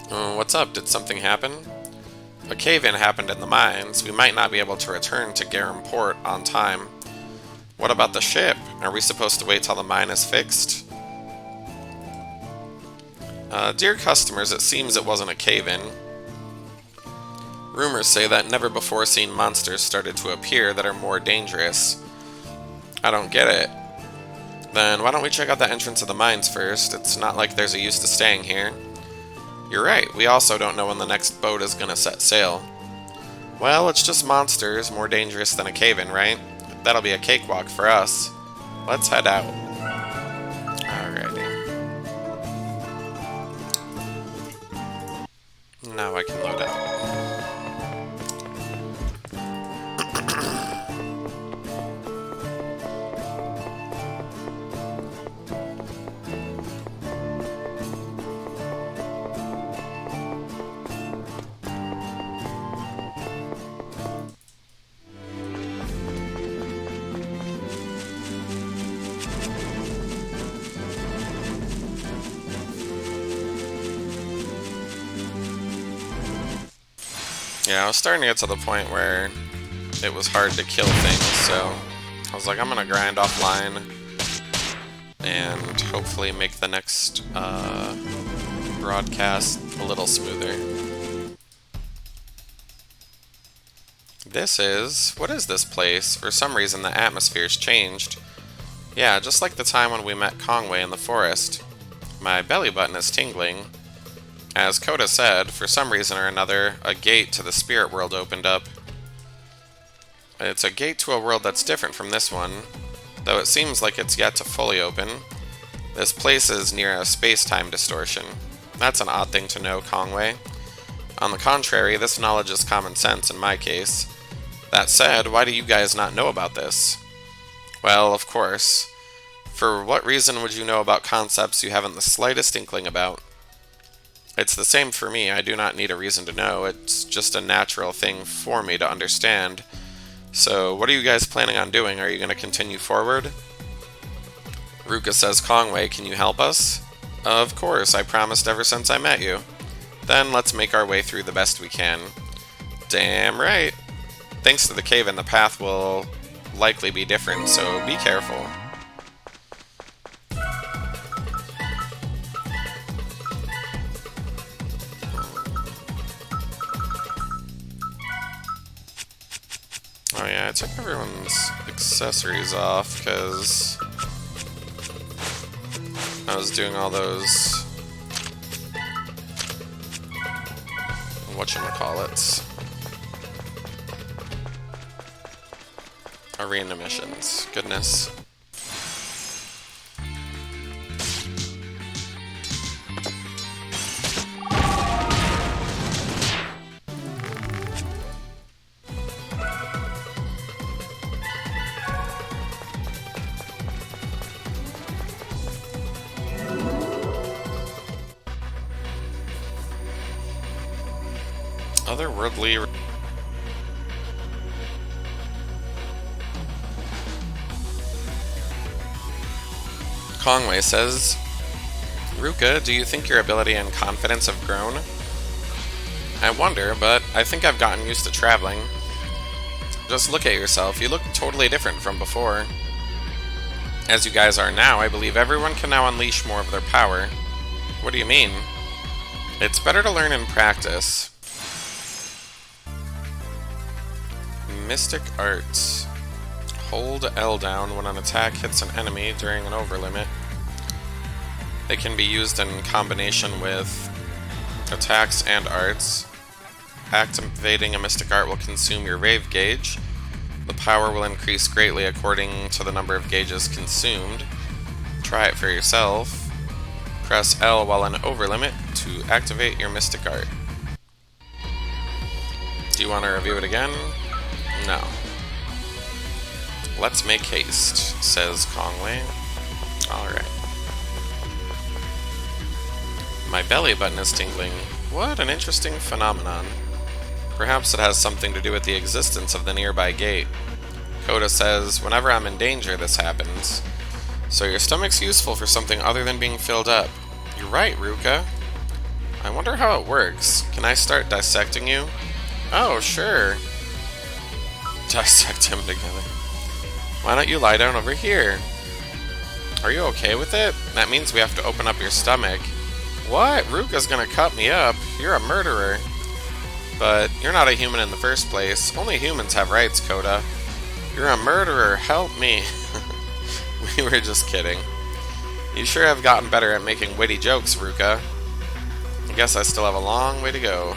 [SPEAKER 1] What's up? Did something happen? A cave-in happened in the mines. We might not be able to return to Garum Port on time. What about the ship? Are we supposed to wait till the mine is fixed? Dear customers, it seems it wasn't a cave-in. Rumors say that never-before-seen monsters started to appear that are more dangerous. I don't get it. Then why don't we check out the entrance of the mines first? It's not like there's a use to staying here. You're right, we also don't know when the next boat is gonna set sail. Well, it's just monsters, more dangerous than a cave-in, right? That'll be a cakewalk for us. Let's head out. Alrighty. Now I can load out. Yeah, I was starting to get to the point where it was hard to kill things, so I was like, I'm gonna grind offline and hopefully make the next broadcast a little smoother. What is this place? For some reason the atmosphere's changed. Yeah, just like the time when we met Kongwei in the forest. My belly button is tingling. As Koda said, for some reason or another, a gate to the spirit world opened up. It's a gate to a world that's different from this one, though it seems like it's yet to fully open. This place is near a space-time distortion. That's an odd thing to know, Kongwei. On the contrary, this knowledge is common sense in my case. That said, why do you guys not know about this? Well, of course. For what reason would you know about concepts you haven't the slightest inkling about? It's the same for me. I do not need a reason to know. It's just a natural thing for me to understand. So, what are you guys planning on doing? Are you going to continue forward? Ruka says, Conway, can you help us? Of course, I promised ever since I met you. Then let's make our way through the best we can. Damn right. Thanks to the cave in, the path will likely be different, so be careful. Oh yeah, I took everyone's accessories off because I was doing all those whatchamacallits. Arena missions. Goodness. Otherworldly. Conway says, Ruka, do you think your ability and confidence have grown? I wonder, but I think I've gotten used to traveling. Just look at yourself, you look totally different from before. As you guys are now, I believe everyone can now unleash more of their power. What do you mean? It's better to learn in practice. Mystic Arts. Hold L down when an attack hits an enemy during an overlimit. They can be used in combination with attacks and arts. Activating a Mystic Art will consume your Rave gauge. The power will increase greatly according to the number of gauges consumed. Try it for yourself. Press L while in overlimit to activate your Mystic Art. Do you want to review it again? No. Let's make haste, says Conway. Alright. My belly button is tingling. What an interesting phenomenon. Perhaps it has something to do with the existence of the nearby gate. Coda says, whenever I'm in danger, this happens. So your stomach's useful for something other than being filled up. You're right, Ruka. I wonder how it works. Can I start dissecting you? Oh, sure. Dissect him together. Why don't you lie down over here? Are you okay with it? That means we have to open up your stomach. What? Ruka's gonna cut me up. You're a murderer. But you're not a human in the first place. Only humans have rights, Coda. You're a murderer. Help me. We were just kidding. You sure have gotten better at making witty jokes, Ruka. I guess I still have a long way to go.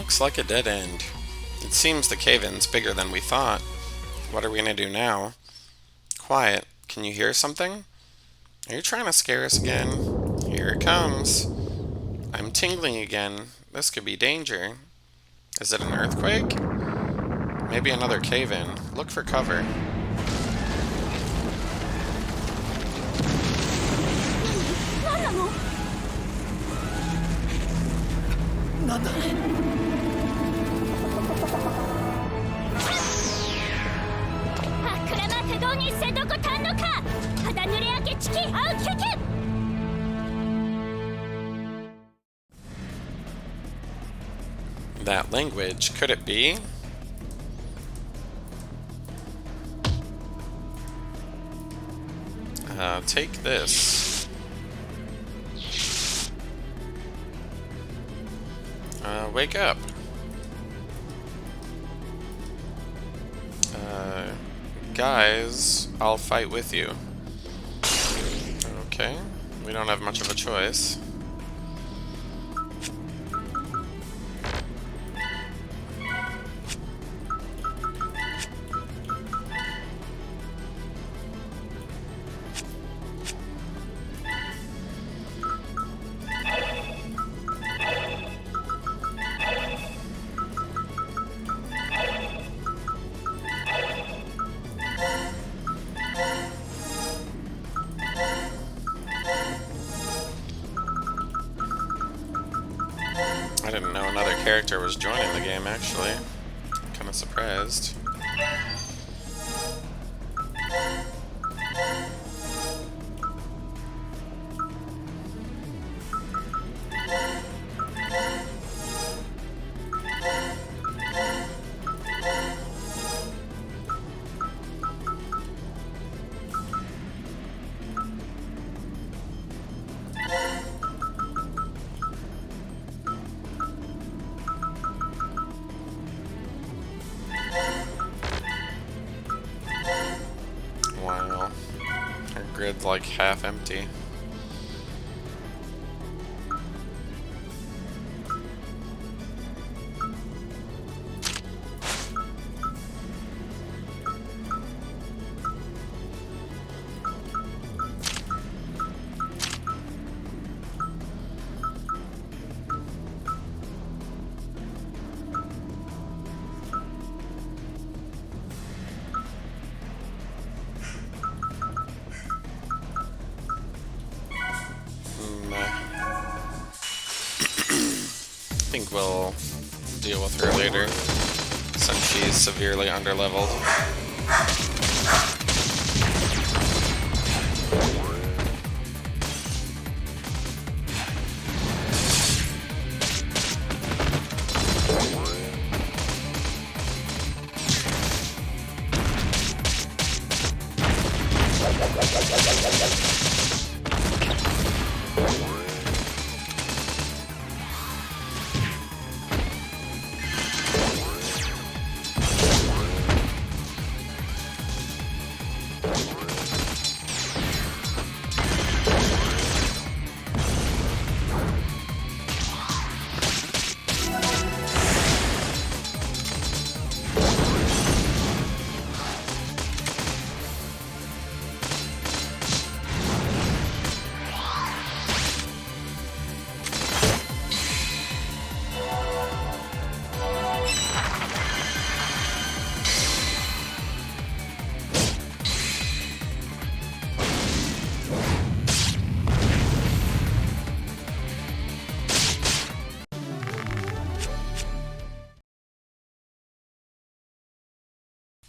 [SPEAKER 1] Looks like a dead end. It seems the cave-in's bigger than we thought. What are we gonna do now? Quiet. Can you hear something? Are you trying to scare us again? Here it comes. I'm tingling again. This could be danger. Is it an earthquake? Maybe another cave-in. Look for cover. That language, could it be? Take this. Wake up. Guys, I'll fight with you. Okay, we don't have much of a choice. I didn't know another character was joining the game, actually. Kind of surprised. Wow. Her grid's like half empty. I think we'll deal with her later, since she's severely underleveled.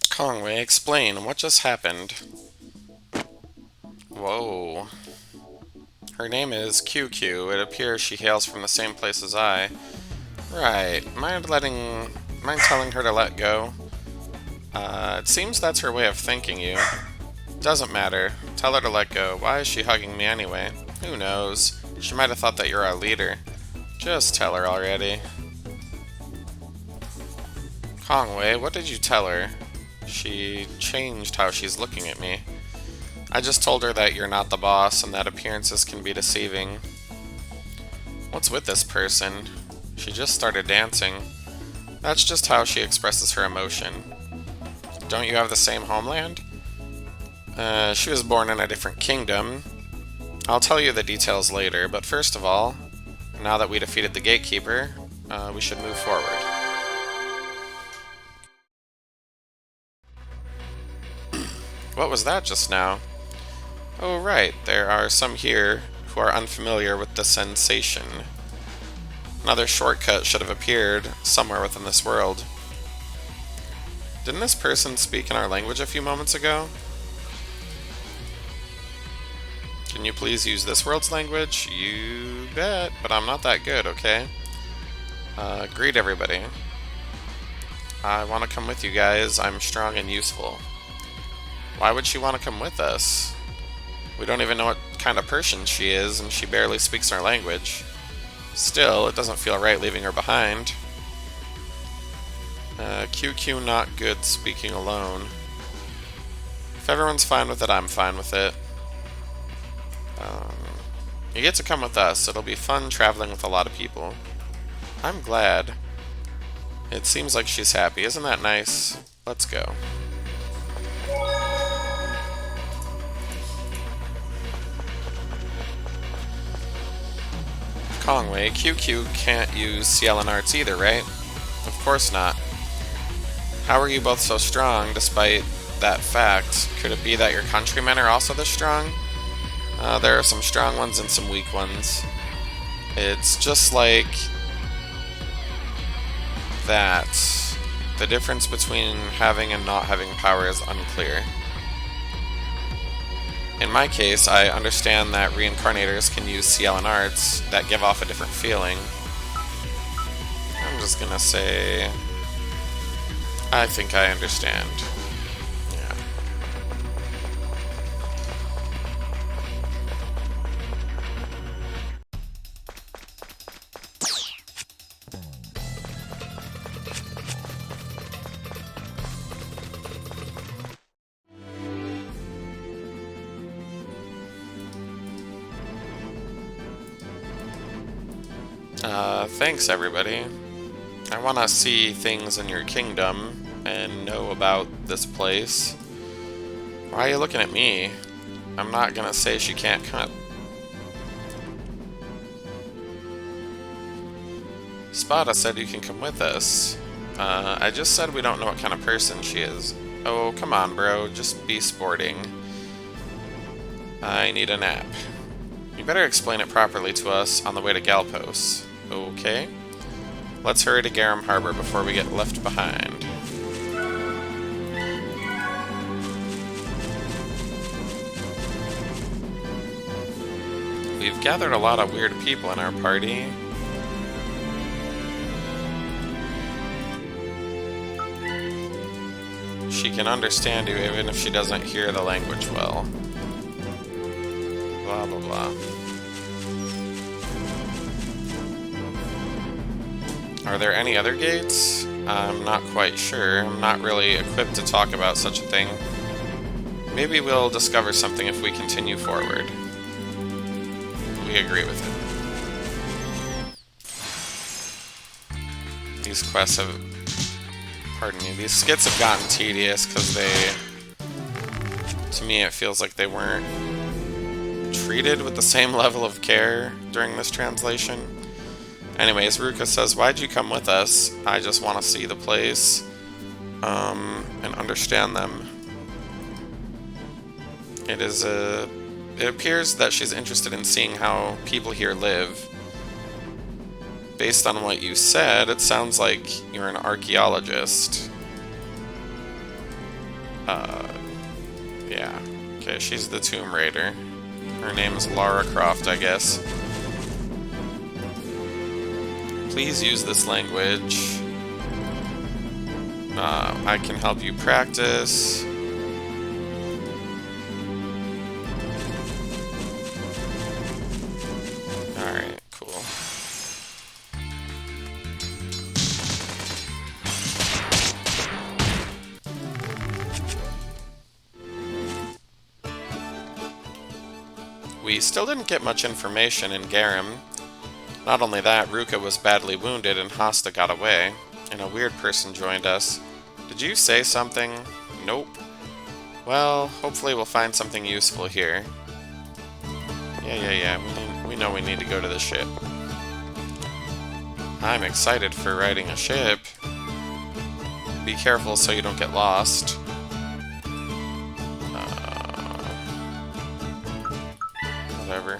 [SPEAKER 1] Conway, explain, what just happened? Whoa. Her name is QQ. It appears she hails from the same place as I. Right. Mind telling her to let go? It seems that's her way of thanking you. Doesn't matter. Tell her to let go. Why is she hugging me anyway? Who knows? She might have thought that you're our leader. Just tell her already. Conway, what did you tell her? She changed how she's looking at me. I just told her that you're not the boss and that appearances can be deceiving. What's with this person? She just started dancing. That's just how she expresses her emotion. Don't you have the same homeland? She was born in a different kingdom. I'll tell you the details later, but first of all, now that we defeated the gatekeeper, we should move forward. What was that just now? Oh right, there are some here who are unfamiliar with the sensation. Another shortcut should have appeared somewhere within this world. Didn't this person speak in our language a few moments ago? Can you please use this world's language? You bet, but I'm not that good, okay? Greet everybody. I want to come with you guys. I'm strong and useful. Why would she want to come with us? We don't even know what kind of person she is, and she barely speaks our language. Still, it doesn't feel right leaving her behind. QQ not good speaking alone. If everyone's fine with it, I'm fine with it. You get to come with us. It'll be fun traveling with a lot of people. I'm glad. It seems like she's happy. Isn't that nice? Let's go. Kongwei, QQ can't use CLN arts either, right? Of course not. How are you both so strong despite that fact? Could it be that your countrymen are also this strong? There are some strong ones and some weak ones. It's just like that. The difference between having and not having power is unclear. In my case, I understand that reincarnators can use CLN arts that give off a different feeling. I'm just gonna say, I think I understand. Yeah. Thanks everybody. I want to see things in your kingdom and know about this place. Why are you looking at me? I'm not gonna say she can't cut. Spada said you can come with us. I just said we don't know what kind of person she is. Oh, come on, bro. Just be sporting. I need a nap. You better explain it properly to us on the way to Galpos. Okay. Let's hurry to Garum Harbor before we get left behind. We've gathered a lot of weird people in our party. She can understand you even if she doesn't hear the language well. Blah, blah, blah. Are there any other gates? I'm not quite sure. I'm not really equipped to talk about such a thing. Maybe we'll discover something if we continue forward. We agree with it. These quests have... Pardon me. These skits have gotten tedious because they... To me, it feels like they weren't treated with the same level of care during this translation. Anyways, Ruka says, why'd you come with us? I just want to see the place, and understand them. It appears that she's interested in seeing how people here live. Based on what you said, it sounds like you're an archaeologist. Yeah. Okay, she's the Tomb Raider. Her name's Lara Croft, I guess. Please use this language. I can help you practice. Alright, cool. We still didn't get much information in Garum. Not only that, Ruka was badly wounded and Hasta got away. And a weird person joined us. Did you say something? Nope. Well, hopefully we'll find something useful here. Yeah. We know we need to go to the ship. I'm excited for riding a ship. Be careful so you don't get lost. Whatever.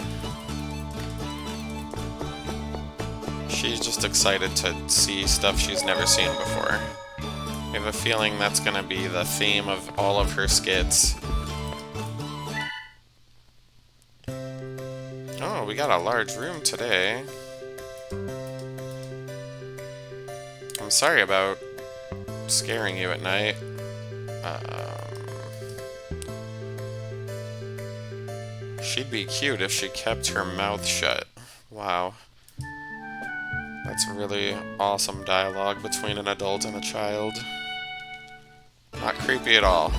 [SPEAKER 1] She's just excited to see stuff she's never seen before. I have a feeling that's gonna be the theme of all of her skits. Oh, we got a large room today. I'm sorry about scaring you at night. She'd be cute if she kept her mouth shut. Wow. That's really awesome dialogue between an adult and a child. Not creepy at all.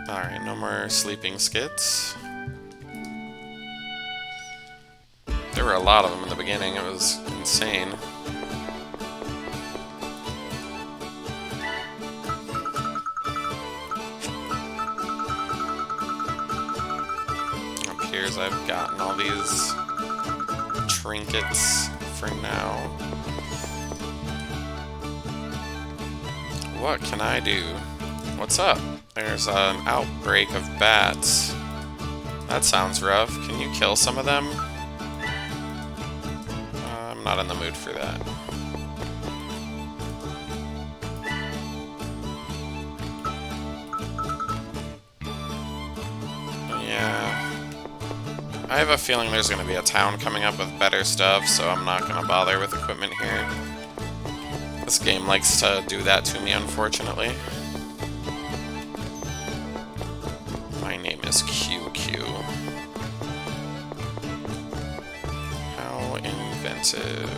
[SPEAKER 1] Alright, no more sleeping skits. There were a lot of them in the beginning, it was insane. Up here, I've gotten all these trinkets for now. What can I do? What's up? There's an outbreak of bats. That sounds rough. Can you kill some of them? I'm not in the mood for that. Yeah. I have a feeling there's going to be a town coming up with better stuff, so I'm not going to bother with equipment here. This game likes to do that to me, unfortunately. My name is QQ. How inventive.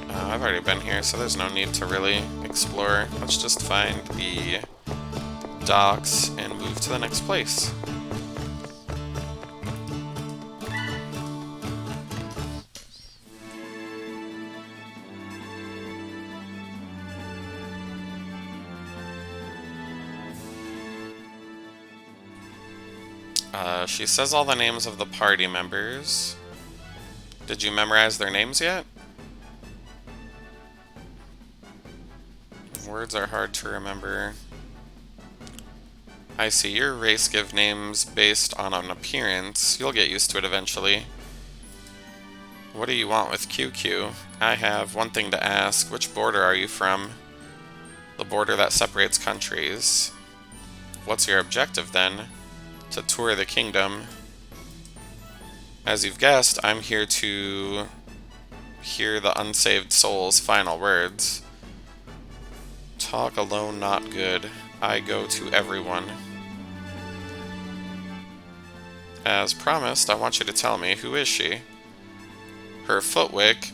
[SPEAKER 1] I've already been here, so there's no need to really explore. Let's just find the docks and move to the next place. She says all the names of the party members. Did you memorize their names yet? Words are hard to remember. I see, your race give names based on an appearance. You'll get used to it eventually. What do you want with QQ? I have one thing to ask. Which border are you from? The border that separates countries. What's your objective then? To tour the kingdom. As you've guessed, I'm here to hear the unsaved soul's final words. Talk alone not good. I go to everyone. As promised, I want you to tell me, who is she? Her footwork,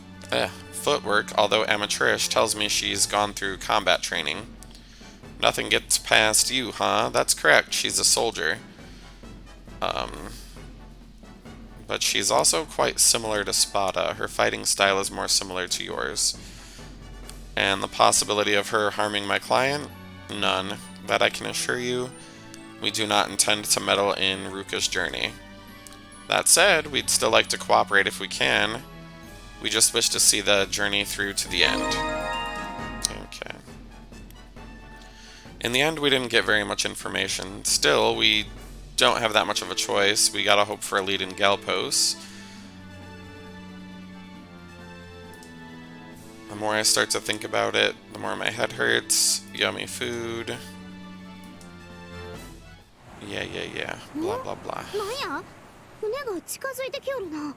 [SPEAKER 1] although amateurish, tells me she's gone through combat training. Nothing gets past you, huh? That's correct, she's a soldier. But she's also quite similar to Spada. Her fighting style is more similar to yours. And the possibility of her harming my client? None. That I can assure you. We do not intend to meddle in Ruka's journey. That said, we'd still like to cooperate if we can. We just wish to see the journey through to the end. Okay. In the end, we didn't get very much information. Still, we don't have that much of a choice. We gotta hope for a lead in Galpos. The more I start to think about it, the more my head hurts. Yummy food. Yeah. Blah, blah, blah.
[SPEAKER 4] なんや船が近づいてきよるな。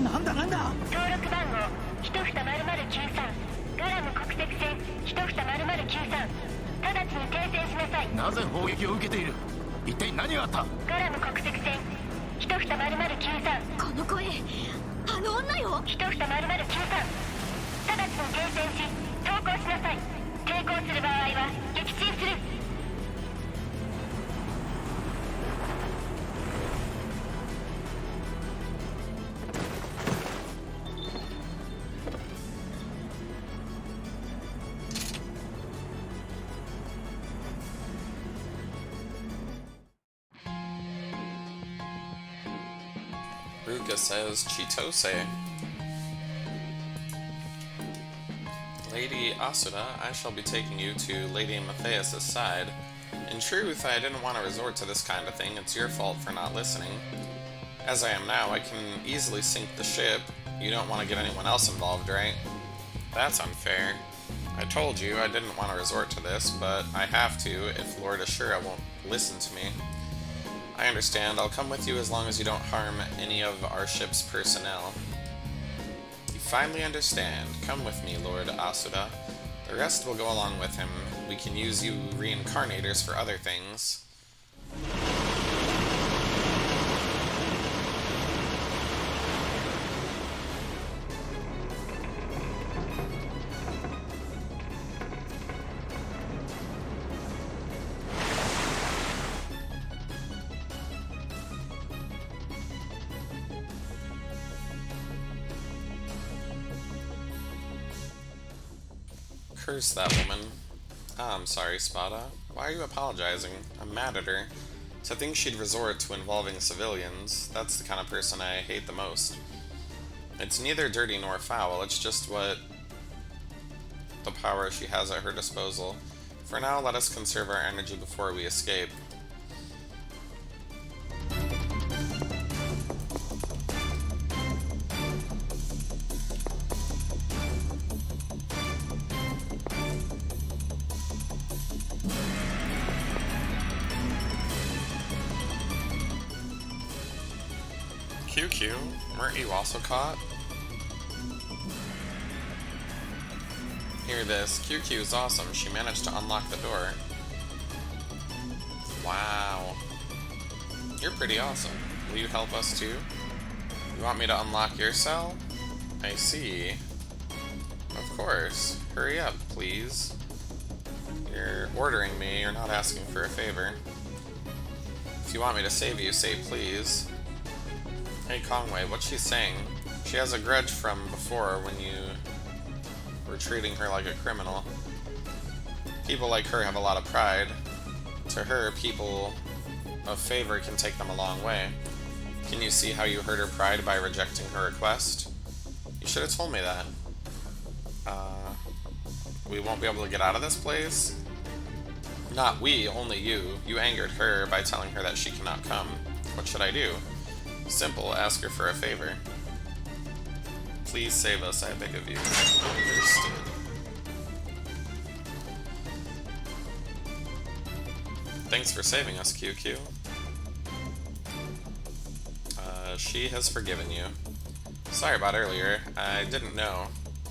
[SPEAKER 2] なんだなんだ。
[SPEAKER 6] 登録番号1230093ガラム国籍線1230093直ちに停船しなさい。
[SPEAKER 3] なぜ砲撃を受けている？一体何があった？
[SPEAKER 6] ガラム国籍線1230093
[SPEAKER 4] この声、あの女よ。
[SPEAKER 6] 1房〇〇93、直ちに停戦し投降しなさい。抵抗する場合は撃沈する。
[SPEAKER 1] Ruka says Chitose. Lady Asuda, I shall be taking you to Lady Matthias' side. In truth, I didn't want to resort to this kind of thing. It's your fault for not listening. As I am now, I can easily sink the ship. You don't want to get anyone else involved, right? That's unfair. I told you I didn't want to resort to this, but I have to if Lord Ashura won't listen to me. I understand. I'll come with you as long as you don't harm any of our ship's personnel. You finally understand. Come with me, Lord Asuda. The rest will go along with him. We can use you reincarnators for other things. Curse that woman. Ah, I'm sorry, Spada. Why are you apologizing? I'm mad at her. To think she'd resort to involving civilians, that's the kind of person I hate the most. It's neither dirty nor foul, it's just what the power she has at her disposal. For now, let us conserve our energy before we escape. QQ, weren't you also caught? Hear this, QQ is awesome. She managed to unlock the door. Wow. You're pretty awesome. Will you help us too? You want me to unlock your cell? I see. Of course. Hurry up, please. You're ordering me, you're not asking for a favor. If you want me to save you, say please. Hey Conway, what's she saying? She has a grudge from before when you were treating her like a criminal. People like her have a lot of pride. To her, people of favor can take them a long way. Can you see how you hurt her pride by rejecting her request? You should have told me that. We won't be able to get out of this place? Not we, only you. You angered her by telling her that she cannot come. What should I do? Simple, ask her for a favor. Please save us, I beg of you. Understood. Thanks for saving us, QQ. She has forgiven you. Sorry about earlier. I didn't know.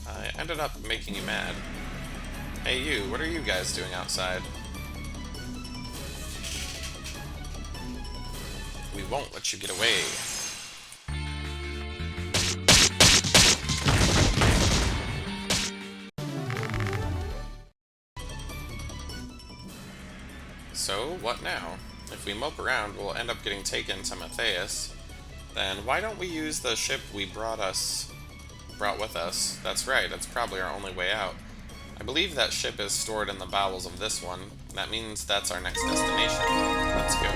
[SPEAKER 1] I ended up making you mad. Hey you, what are you guys doing outside? We won't let you get away. So, what now? If we mope around, we'll end up getting taken to Matthias. Then why don't we use the ship we brought with us? That's right, it's probably our only way out. I believe that ship is stored in the bowels of this one. That means that's our next destination. Let's go.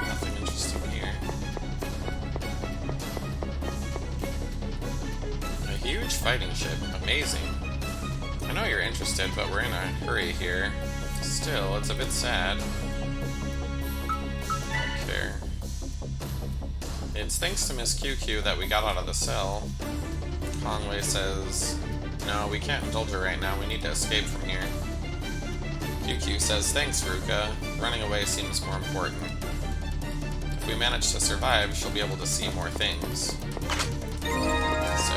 [SPEAKER 1] Nothing interesting here. A huge fighting ship. Amazing. I know you're interested, but we're in a hurry here. Still, it's a bit sad. Okay. It's thanks to Miss QQ that we got out of the cell. Conway says, no, we can't indulge her right now, we need to escape from here. QQ says, thanks, Ruka. Running away seems more important. If we manage to survive, she'll be able to see more things. So,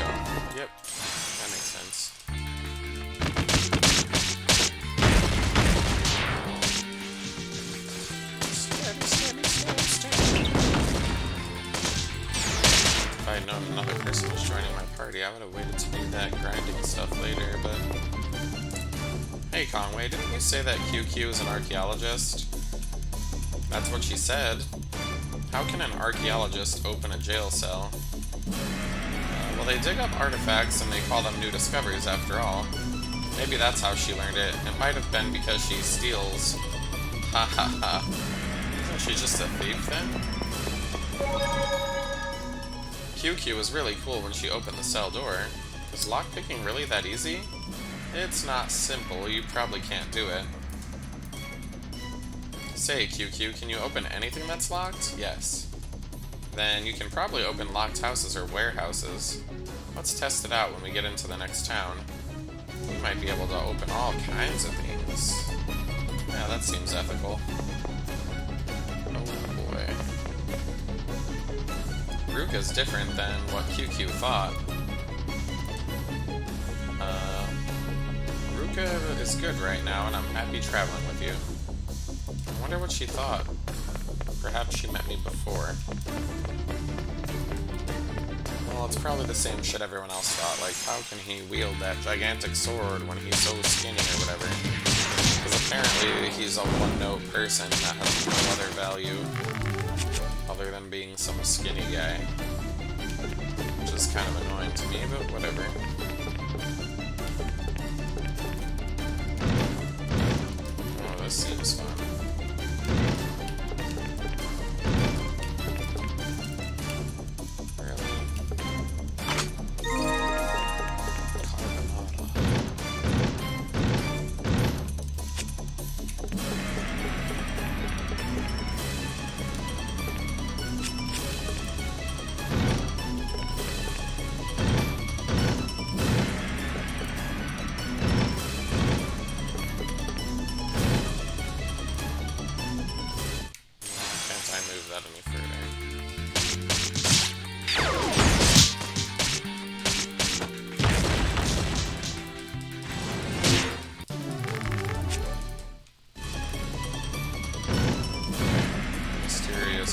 [SPEAKER 1] yep, that makes sense. I'd known another person was joining my party, I would have waited to do that grinding stuff later, but... Hey Conway, didn't you say that QQ is an archaeologist? That's what she said. How can an archaeologist open a jail cell? Well, they dig up artifacts and they call them new discoveries after all. Maybe that's how she learned it. It might have been because she steals. Ha ha ha. Isn't she just a thief then? QQ was really cool when she opened the cell door. Is lockpicking really that easy? It's not simple, you probably can't do it. Say, QQ, can you open anything that's locked? Yes. Then you can probably open locked houses or warehouses. Let's test it out when we get into the next town. We might be able to open all kinds of things. Yeah, that seems ethical. Oh boy. Ruka's different than what QQ thought. Ruka is good right now, and I'm happy traveling with you. I wonder what she thought. Perhaps she met me before. Well, it's probably the same shit everyone else thought, like, how can he wield that gigantic sword when he's so skinny or whatever? Because apparently he's a one-note person that has no other value other than being some skinny guy. Which is kind of annoying to me, but whatever. Oh, this seems fun.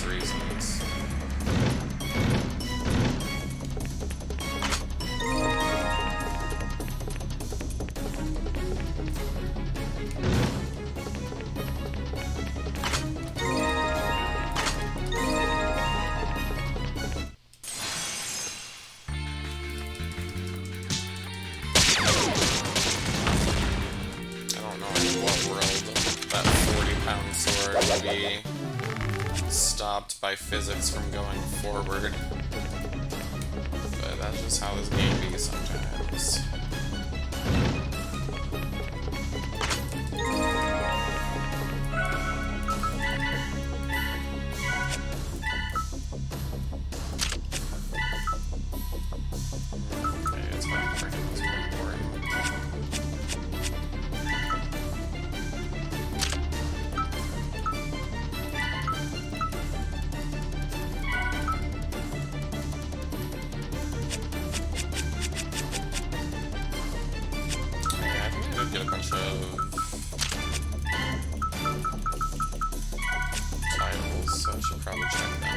[SPEAKER 1] Reasons. I don't know in what world that 40-pound sword would be stopped by physics from going forward. But that's just how this game be sometimes. Okay, it's not for him, it's more important. Get a bunch of titles, so I should probably check them.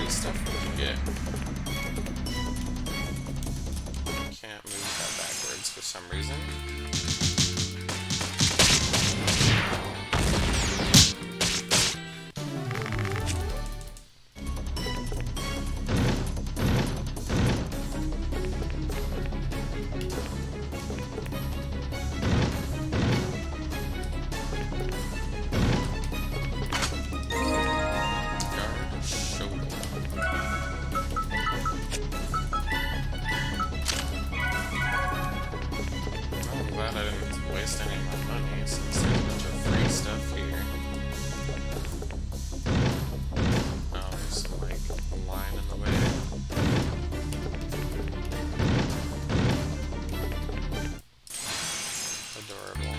[SPEAKER 1] Stuff we can get. Can't move that backwards for some reason. glad I didn't waste any of my money since there's a bunch of free stuff here. Oh, there's some, like, line in the way. Adorable.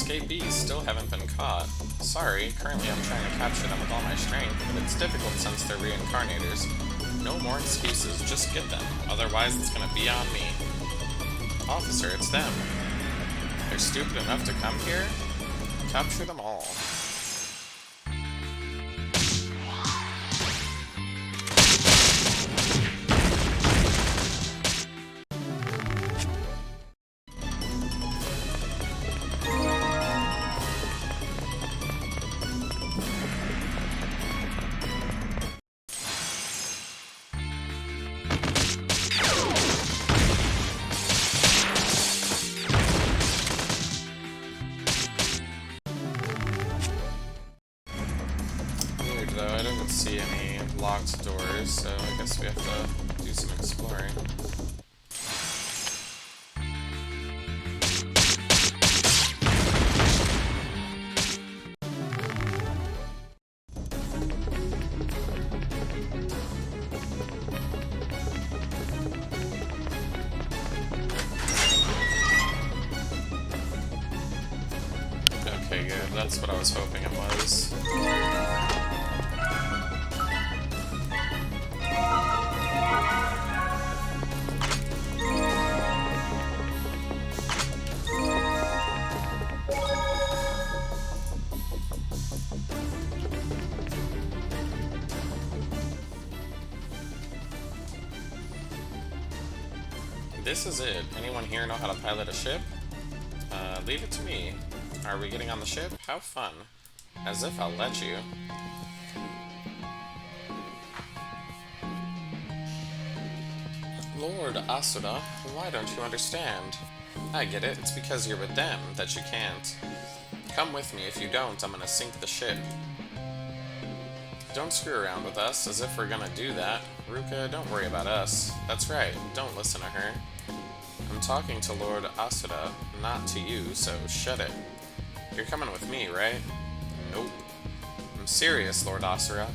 [SPEAKER 1] escapees still haven't been caught. Sorry, currently I'm trying to capture them with all my strength, but it's difficult since they're reincarnators. No more excuses, just get them, otherwise it's gonna be on me. Officer, it's them. They're stupid enough to come here? Capture them all. Though I didn't see any locked doors, so I guess we have to do some exploring. Okay, good. That's what I was hoping it was. This is it. Anyone here know how to pilot a ship? Leave it to me. Are we getting on the ship? How fun. As if I'll let you. Lord Asura, why don't you understand? I get it. It's because you're with them that you can't. Come with me. If you don't, I'm gonna sink the ship. Don't screw around with us, as if we're gonna do that. Ruka, don't worry about us. That's right, don't listen to her. I'm talking to Lord Asura, not to you, so shut it. You're coming with me, right? Nope. I'm serious, Lord Asura.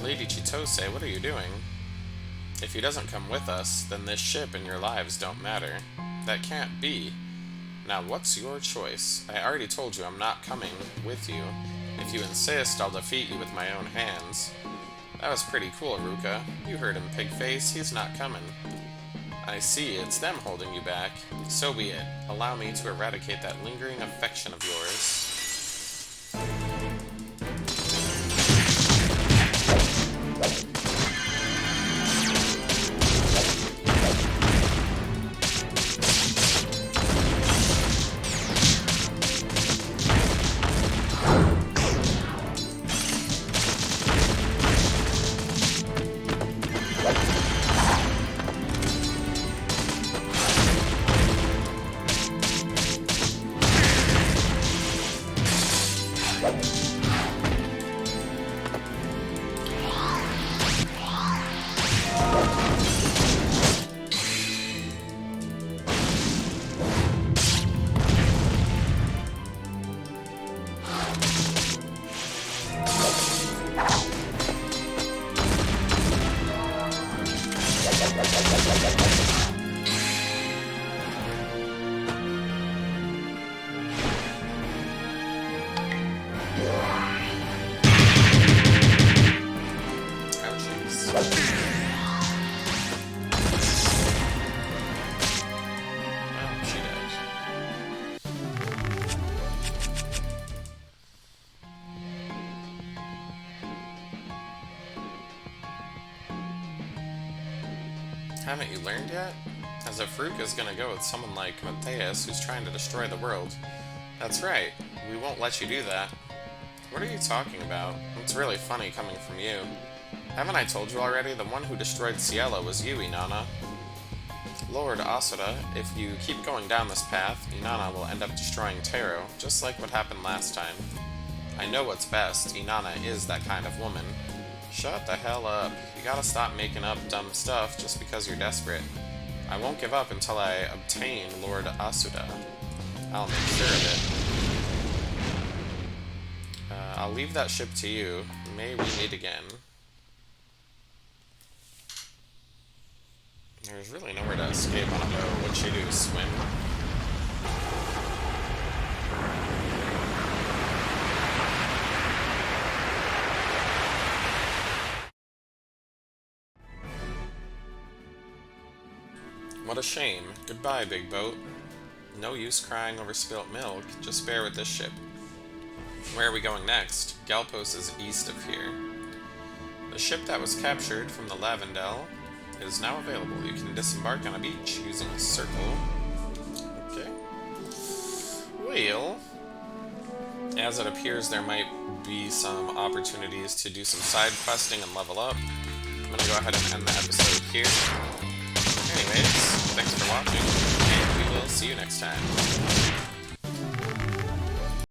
[SPEAKER 1] Lady Chitose, what are you doing? If he doesn't come with us, then this ship and your lives don't matter. That can't be. Now, what's your choice? I already told you I'm not coming with you. If you insist, I'll defeat you with my own hands. That was pretty cool, Ruka. You heard him, Pigface. He's not coming. I see, it's them holding you back. So be it. Allow me to eradicate that lingering affection of yours. Haven't you learned yet? As if Ruka's gonna go with someone like Matthias who's trying to destroy the world. That's right, we won't let you do that. What are you talking about? It's really funny coming from you. Haven't I told you already? The one who destroyed Cielo was you, Inanna. Lord Asura, if you keep going down this path, Inanna will end up destroying Taro, just like what happened last time. I know what's best. Inanna is that kind of woman. Shut the hell up. You gotta stop making up dumb stuff just because you're desperate. I won't give up until I obtain Lord Asura. I'll make sure of it. I'll leave that ship to you. May we meet again. There's really nowhere to escape on a boat. What'd she do, swim? What a shame. Goodbye, big boat. No use crying over spilt milk. Just bear with this ship. Where are we going next? Galpos is east of here. The ship that was captured from the Lavendel is now available. You can disembark on a beach using a circle. Okay. Well, as it appears there might be some opportunities to do some side questing and level up. I'm going to go ahead and end the episode here. Anyways, thanks for watching, and we will see you next time.